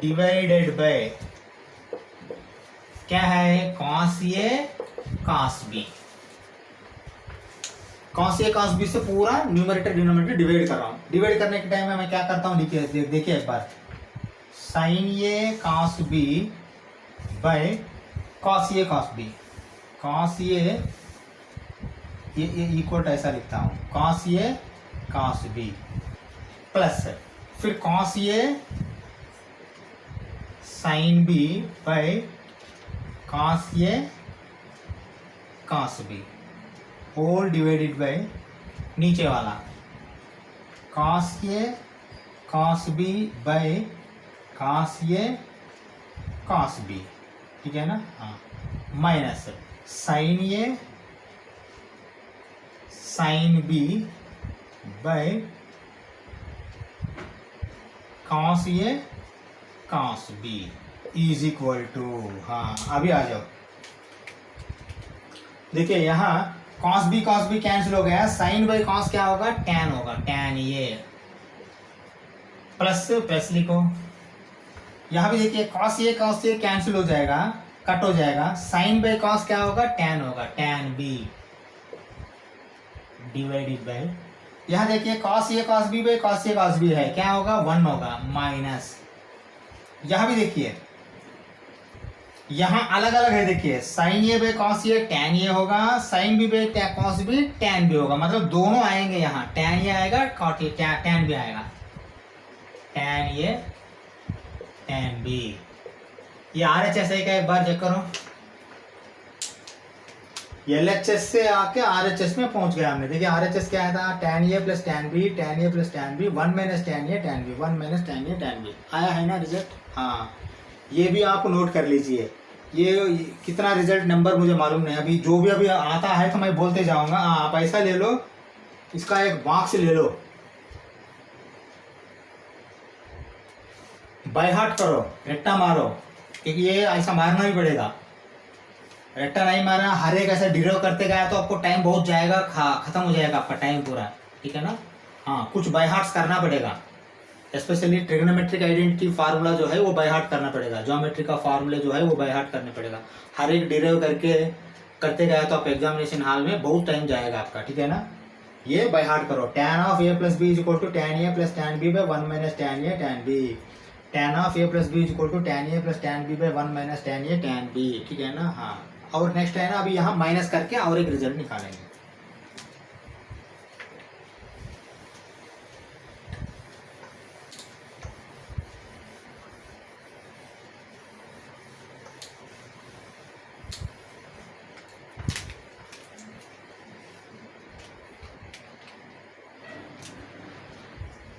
divided by क्या है, cos a cos b, cos a cos b से पूरा न्यूमरेटर डिनोमिनेटर डिवाइड कर रहा हूँ। डिवाइड करने के टाइम में मैं क्या करता हूँ, देखिए एक बार, sine a cos b by cos a cos b, cos a ये इक्वल ऐसा लिखता हूँ, cos a cos b plus फिर cos a sin b by cos a cos b whole divided by नीचे वाला cos a cos b by cos a cos b, ठीक है ना। हाँ minus sine a sine b by cos a cos b is equal to, हाँ अभी आ जाओ, देखिए यहाँ cos b कैंसिल हो गया, साइन बाई cos क्या होगा, tan होगा, tan a प्लस प्लस लिखो, यहाँ भी देखिए cos a कैंसिल हो जाएगा, कट हो जाएगा, साइन बाई cos क्या होगा, tan होगा, tan b डिवाइडेड बाय, यहाँ देखिए cos a cos b by cos a cos b है, क्या होगा, 1 होगा, माइनस, यहाँ भी देखिए यहाँ अलग अलग है, देखिए sine a by cos a tan a होगा, sine b by cos b tan b होगा, मतलब दोनों आएंगे, यहाँ tan a आएगा tan b आएगा, tan A tan B। ये RHS है क्या, एक बार चेक करो। LHS से आके RHS में पहुंच गया हमने। देखिए RHS क्या आया था, tan A plus tan B, tan A plus tan B, 1 minus tan A tan B, 1 minus tan A tan B आया है ना रिजल्ट। हाँ, ये भी आप नोट कर लीजिए। ये कितना रिजल्ट नंबर मुझे मालूम नहीं, अभी जो भी अभी आता है तो मैं बोलते जाऊंगा। हाँ, आप ऐसा ले लो, इसका एक बॉक्स ले लो, बाय हार्ट करो, रट्टा मारो, क्योंकि ये ऐसा मारना ही पड़ेगा। रट्टा नहीं मारना, हर एक ऐसा डिराइव करते गया तो आपको टाइम बहुत जाएगा, खत्म हो जाएगा आपका टाइम पूरा, ठीक है ना। हाँ, कुछ बाय हार्ट्स करना पड़ेगा, स्पेशली ट्रिग्नोमेट्रिक आइडेंटिटी फार्मूला जो है वो बाय हार्ट करना पड़ेगा, ज्योमेट्री का फार्मूले जो है वो बाय हार्ट करने पड़ेगा। हर एक डिराइव करते गया तो आप एग्जामिनेशन हॉल में बहुत टाइम जाएगा आपका, ठीक है ना। ये बाय हार्ट करो, tan of A plus B is equal to tan A plus tan B by 1 minus tan A tan B। tan of A plus B is equal to tan A plus tan B by 1 minus tan A tan B, ठीक है ना। हाँ, और next है ना, अभी यहाँ minus करके और एक रिजल्ट निकालेंगे।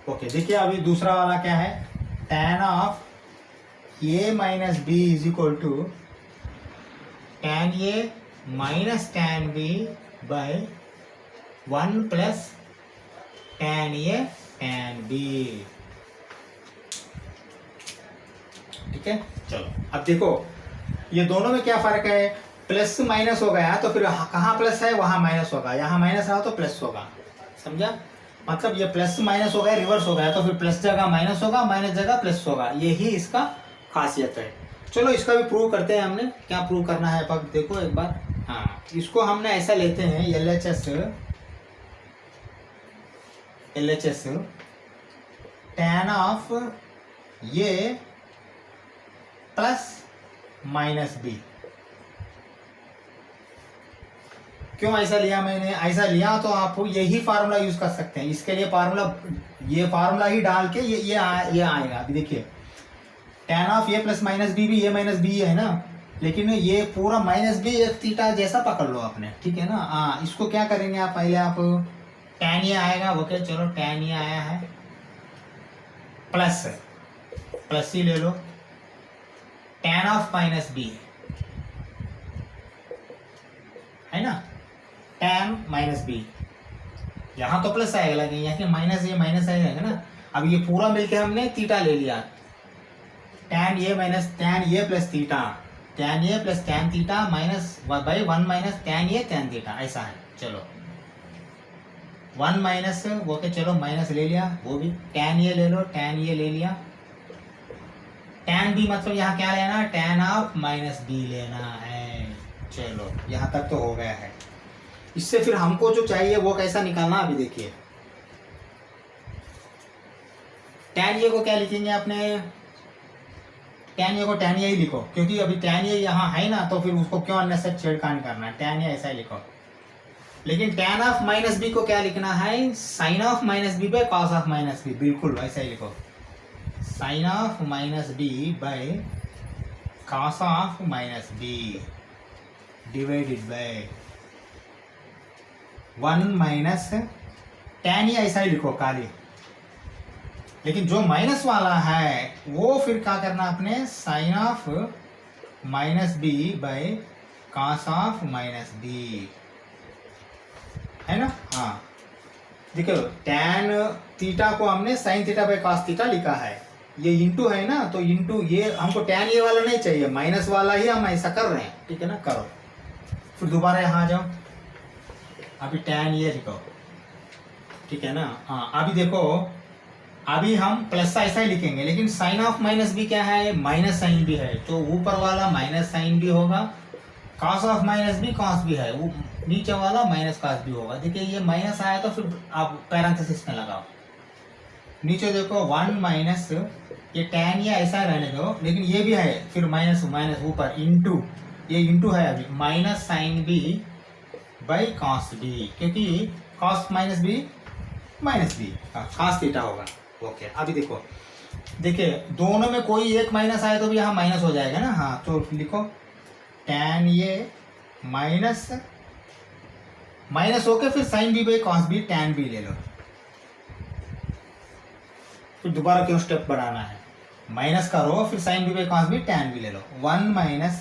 ओके, देखिए अभी दूसरा वाला क्या है, tan of A minus B is equal to tan A minus tan B by 1 plus tan A tan B, ठीक है। चलो अब देखो ये दोनों में क्या फर्क है, प्लस माइनस हो गया तो फिर कहाँ प्लस है वहां माइनस होगा, यहाँ माइनस रहा तो प्लस होगा, समझा। मतलब ये प्लस माइनस हो गया, रिवर्स हो गया तो फिर प्लस जगह माइनस होगा, माइनस जगह प्लस होगा, यही इसका खासियत है। चलो इसका भी प्रूव करते हैं, हमने क्या प्रूव करना है अब देखो एक बार। हाँ, इसको हमने ऐसा लेते हैं LHS tan ऑफ ये प्लस माइनस बी। क्यों ऐसा लिया मैंने, ऐसा लिया तो आप यही फार्मूला यूज कर सकते हैं इसके लिए, ये फार्मूला ही डाल के ये आएगा। अभी देखिए tan of A plus minus B भी ए माइनस बी है ना, लेकिन ये पूरा माइनस बी एक थीटा जैसा पकड़ लो आपने, ठीक है ना। हाँ, इसको क्या करेंगे आप, पहले आप tan ये आएगा, ओके चलो tan ये आया है, प्लस ही ले लो, tan ऑफ माइनस बी है ना, tan माइनस बी, यहाँ तो प्लस आएगा लेकिन यहाँ माइनस आएगा ना। अब ये पूरा मिलके हमने थीटा ले लिया, tan A plus theta, tan A plus tan theta minus by 1 minus tan A tan theta, ऐसा है। चलो 1 माइनस ओके, चलो माइनस ले लिया, वो भी tan A ले लो, tan A ले लिया, tan B मतलब यहाँ क्या लेना, tan ऑफ माइनस बी लेना है। चलो यहाँ तक तो हो गया है। इससे फिर हमको जो चाहिए वो कैसा निकालना, अभी देखिए tan A को क्या लिखेंगे आपने, tan A को tan A ही लिखो, क्योंकि अभी tan A यहाँ है ना, तो फिर उसको क्यों अननेसेसरी छेड़खानी करना है, tan A ऐसा ही लिखो। लेकिन tan ऑफ माइनस बी को क्या लिखना है, sin of minus B by cos of minus B, बिल्कुल ऐसा ही लिखो, sin of minus B by cos of minus B divided by 1 minus tan ये ऐसा ही लिखो काली। लेकिन जो माइनस वाला है वो फिर क्या करना आपने, sin of minus B by cos of minus B, है ना। हाँ देखो tan थीटा को हमने sin theta by cos theta लिखा है, ये इंटू है ना, तो इंटू ये हमको tan ये वाला नहीं चाहिए, माइनस वाला ही हम ऐसा कर रहे हैं, ठीक है ना। करो फिर दोबारा यहाँ आ जाओ, अभी tan ये लिखो, ठीक है ना। हाँ अभी देखो, अभी हम प्लस ऐसा ही लिखेंगे, लेकिन साइन ऑफ माइनस बी क्या है, माइनस साइन भी है, तो ऊपर वाला माइनस साइन भी होगा, cos of minus B cos भी है, वो नीचे वाला माइनस कॉस भी होगा। देखिए ये माइनस आया तो फिर आप पैरेंथेसिस में लगाओ, नीचे देखो 1 माइनस ये tan ये ऐसा रहने दो, लेकिन ये भी है फिर माइनस ऊपर इंटू, ये इंटू है अभी minus sine B by cos B, क्योंकि cos minus B cos theta होगा। ओके अभी देखो देखिए दोनों में कोई एक माइनस आए तो भी यहाँ माइनस हो जाएगा ना। हाँ तो लिखो tan ये माइनस माइनस होके फिर sine B by cos B tan B ले लो। फिर दोबारा क्यों स्टेप बढ़ाना है, माइनस करो फिर sine B by cos B tan B ले लो। 1 माइनस,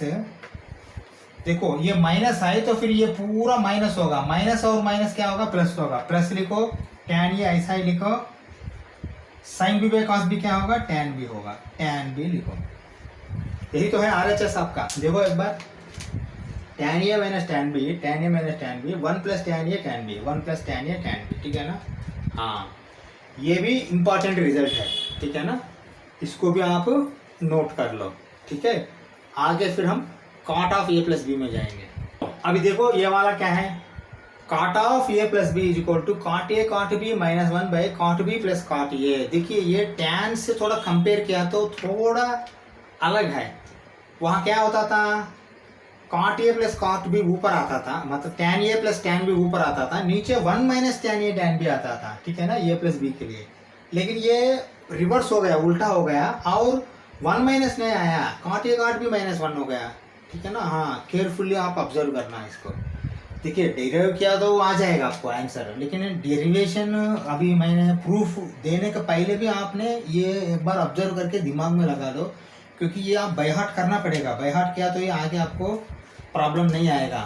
देखो ये माइनस आए तो फिर ये पूरा माइनस होगा, माइनस और माइनस क्या होगा, प्लस होगा। प्लस लिखो, tan ये ऐसा ही लिखो, sine B by cos B क्या होगा, tan बी होगा, tan बी लिखो। यही तो है RHS आपका। देखो एक बार, tan A minus tan B, tan A minus tan B, 1 plus tan A tan B, 1 plus tan A tan B, ठीक है ना। हाँ ये भी इंपॉर्टेंट रिजल्ट है, ठीक है ना, इसको भी आप नोट कर लो, ठीक है। आगे फिर हम cot of A plus B में जाएंगे। अभी देखो ये वाला क्या है, cot of A plus B is equal to cot A cot B minus 1 by cot B plus cot A. देखिए ये टैन से थोड़ा कंपेयर किया तो थोड़ा अलग है। वहाँ क्या होता था, cot A plus cot B ऊपर आता था, मतलब tan A plus tan B ऊपर आता था, नीचे 1 minus tan A tan B आता था, ठीक है ना, ए प्लस बी के लिए। लेकिन ये रिवर्स हो गया, उल्टा हो गया, और 1 माइनस नहीं आया, cot A cot B minus 1 हो गया, ठीक है ना। हाँ केयरफुली आप ऑब्जर्व करना है इसको। देखिए डेरिवेट किया तो आ जाएगा आपको आंसर, लेकिन डेरिवेशन अभी मैंने प्रूफ देने के पहले भी आपने ये एक बार ऑब्जर्व करके दिमाग में लगा दो, क्योंकि ये आप बाय हार्ट करना पड़ेगा। बाय हार्ट किया तो ये आगे आपको प्रॉब्लम नहीं आएगा,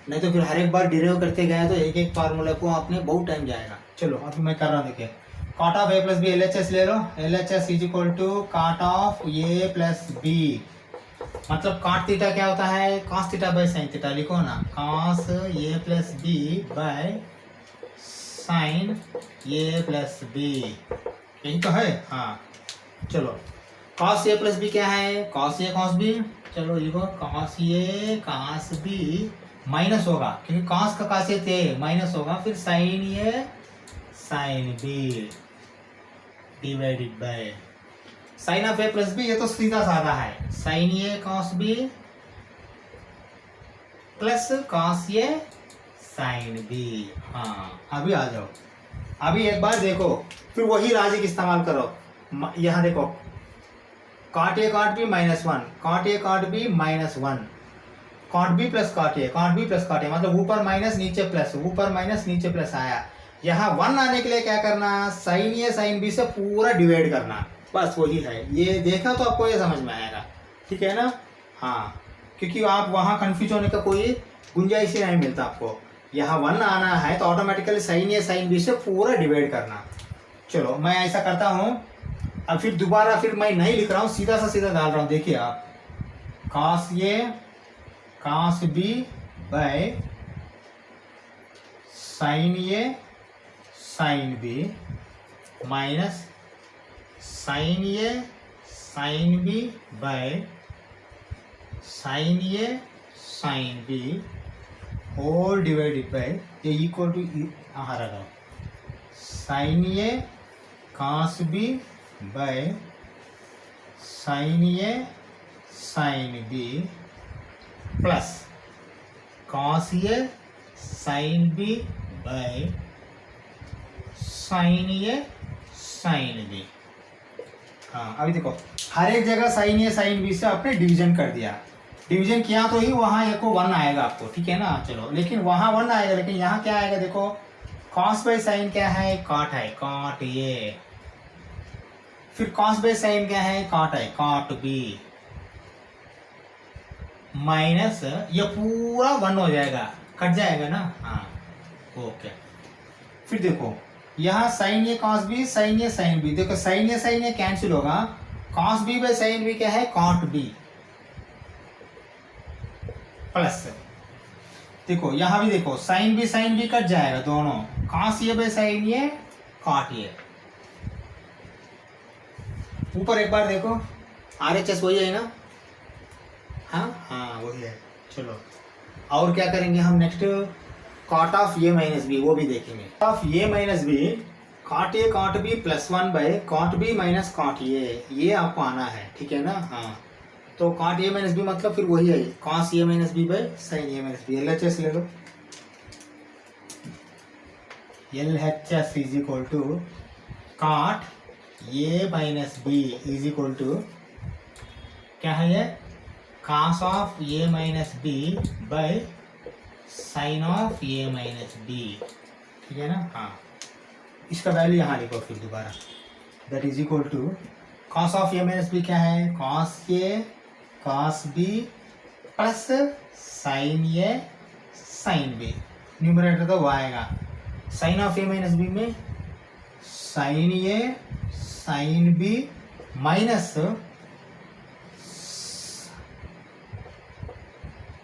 नहीं तो फिर हर एक बार डेरिवेट करते गए तो एक एक फार्मूला को आपने बहुत टाइम जाएगा। चलो अभी मैं कर रहा हूँ, देखिए cot of A plus B LHS ले लो। LHS is equal to cot of A plus B, मतलब कॉट थीटा क्या होता है, cos theta by sine theta, लिखो ना, cos A plus B by sine A plus B, यही तो है। हाँ चलो कॉस ए प्लस बी क्या है, कॉस ए कॉस बी, चलो लिखो cos A cos B minus होगा, क्योंकि कॉस का कॉस ए थे माइनस होगा, फिर sine A sine B divided by sine of A plus B, ये तो सीधा साधा है, sine A cos B plus cos A sine B. हाँ अभी आ जाओ, अभी एक बार देखो, फिर वही लॉजिक इस्तेमाल करो। यहाँ देखो cot A cot B minus 1, cot A cot B minus 1, cot B plus cot A, cot B plus cot A, मतलब ऊपर माइनस नीचे प्लस, ऊपर माइनस नीचे प्लस आया। यहाँ 1 आने के लिए क्या करना, साइन ए साइन बी से पूरा डिवाइड करना, बस वही है। ये देखा तो आपको ये समझ में आएगा, ठीक है ना। हाँ क्योंकि आप वहाँ कंफ्यूज होने का कोई गुंजाइश ही नहीं मिलता आपको। यहाँ 1 आना है तो automatically sign A sine B से पूरा डिवाइड करना। चलो मैं ऐसा करता हूँ, अब फिर दोबारा फिर मैं नहीं लिख रहा हूँ, सीधा सा सीधा डाल रहा हूँ। देखिए आप cos A cos B by sine A sine B minus sine A sine B by sine A sine B whole divided by ये इक्वल टू आ रहा sine A cos B by sine A sine B plus cos A sine B by sine A sine B. हाँ अभी देखो हर एक जगह sign A sine B से आपने डिवीजन कर दिया, डिवीजन किया तो ही वहाँ एक को 1 आएगा आपको, ठीक है ना। चलो लेकिन वहाँ 1 आएगा, लेकिन यहाँ क्या आएगा, देखो कॉस बाय साइन क्या है, कॉट है, कॉट ए, फिर कॉस बाय साइन क्या है, कॉट है, कॉट बी, माइनस ये पूरा 1 हो जाएगा, कट जाएगा ना। हाँ ओके, फिर देखो यहाँ sine A cos B sine A sine B, देखो साइन ए कैंसिल होगा, cos B by sine B क्या है, कॉट बी, प्लस देखो यहाँ भी देखो साइन बी कट जाएगा दोनों, cos A by sine A cot A. ऊपर एक बार देखो RHS वही है ना, हाँ हाँ वही है। चलो और क्या करेंगे हम next, cot of A minus B, वो भी देखेंगे। Of A minus B cot A cot B plus 1 by cot B minus cot A, ये आपको आना है, ठीक है ना। हाँ तो कॉट ए माइनस बी मतलब फिर वही है, cos A minus B by sine A minus B. LHS ले लो, LHS is equal to cot A minus B is equal to क्या है ये, cos of A minus B by sine of A minus B, ठीक है ना। हाँ, इसका वैल्यू यहाँ लिखो फिर दोबारा, that is equal to cos of A minus B क्या है, cos A cos B plus sine A sine B, numerator तो वो आएगा, sine of A minus B में sine A sine B minus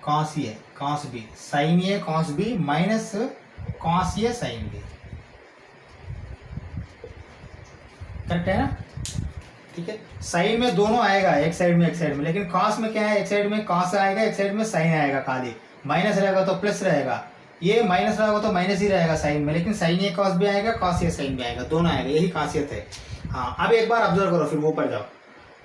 cos A cos B, sine A cos B minus cos A sine B, correct है ना। ठीक है, sine में दोनों आएगा, एक साइड में, लेकिन कॉस में क्या है, एक साइड में कॉस आएगा, एक साइड में साइन आएगा, खाली माइनस रहेगा तो प्लस रहेगा, ये माइनस रहेगा तो माइनस ही रहेगा साइन में, लेकिन साइन ए कॉस भी आएगा, कॉस ए साइन भी आएगा, दोनों आएगा, यही खासियत है। हाँ, अब एक बार ऑब्जर्व करो फिर ऊपर जाओ,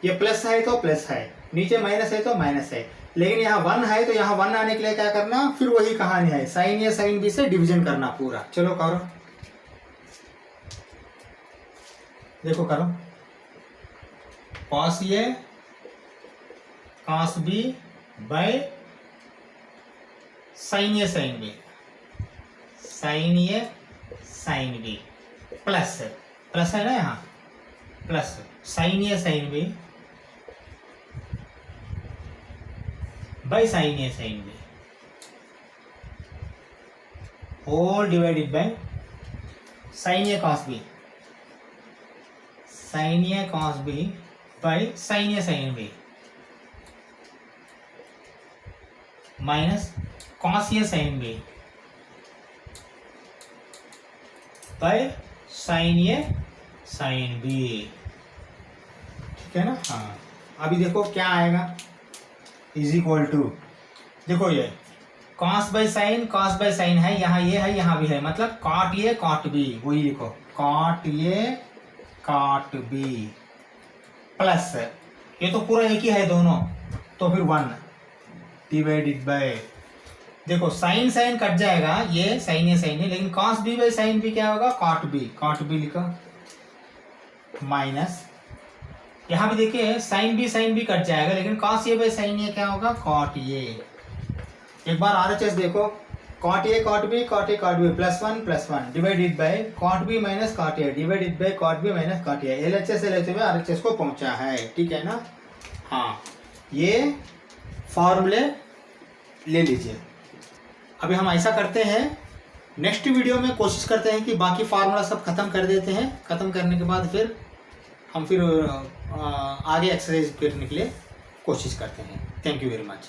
ये प्लस है तो प्लस है, नीचे माइनस है तो माइनस है, लेकिन यहाँ वन है तो यहाँ वन आने के लिए क्या करना, फिर वही कहानी है, साइन ए साइन बी से डिवीजन करना पूरा। चलो करो, देखो करो, cos A cos B by sine A sine B, sine A sine B plus plus है ना यहाँ, plus sine A sine B by sine A sine B whole divided by sine A cos B, sine A cos B by sine A sine B minus cos A sine B by sine A sine B, ठीक है ना। हाँ, अभी देखो क्या आएगा, is equal to, देखो ये कॉस बाय साइन है, यहाँ ये है, यहाँ भी है, मतलब कॉट ए कॉट बी, वही लिखो, cot A cot B plus, ये तो पूरा एक ही है दोनों, तो फिर वन डिवाइडेड बाय, देखो साइन साइन कट जाएगा, ये साइन ए साइन है, लेकिन cos B by sine B क्या होगा, कॉट बी लिखो, माइनस यहाँ भी देखिए साइन बी कट जाएगा, लेकिन cos A by sine A क्या होगा, कॉट ए। एक बार आरएचएस देखो, cot A cot B plus one divided by cot B minus cot A divided by cot B minus cot A, LHS लेते हुए RHS को पहुंचा है, ठीक है ना। हाँ, ये फॉर्मूले ले लीजिए। अभी हम ऐसा करते हैं, नेक्स्ट वीडियो में कोशिश करते हैं कि बाकी फार्मूला सब खत्म कर देते हैं, खत्म करने के बाद फिर हम आगे एक्सरसाइज करने के लिए कोशिश करते हैं। Thank you very much.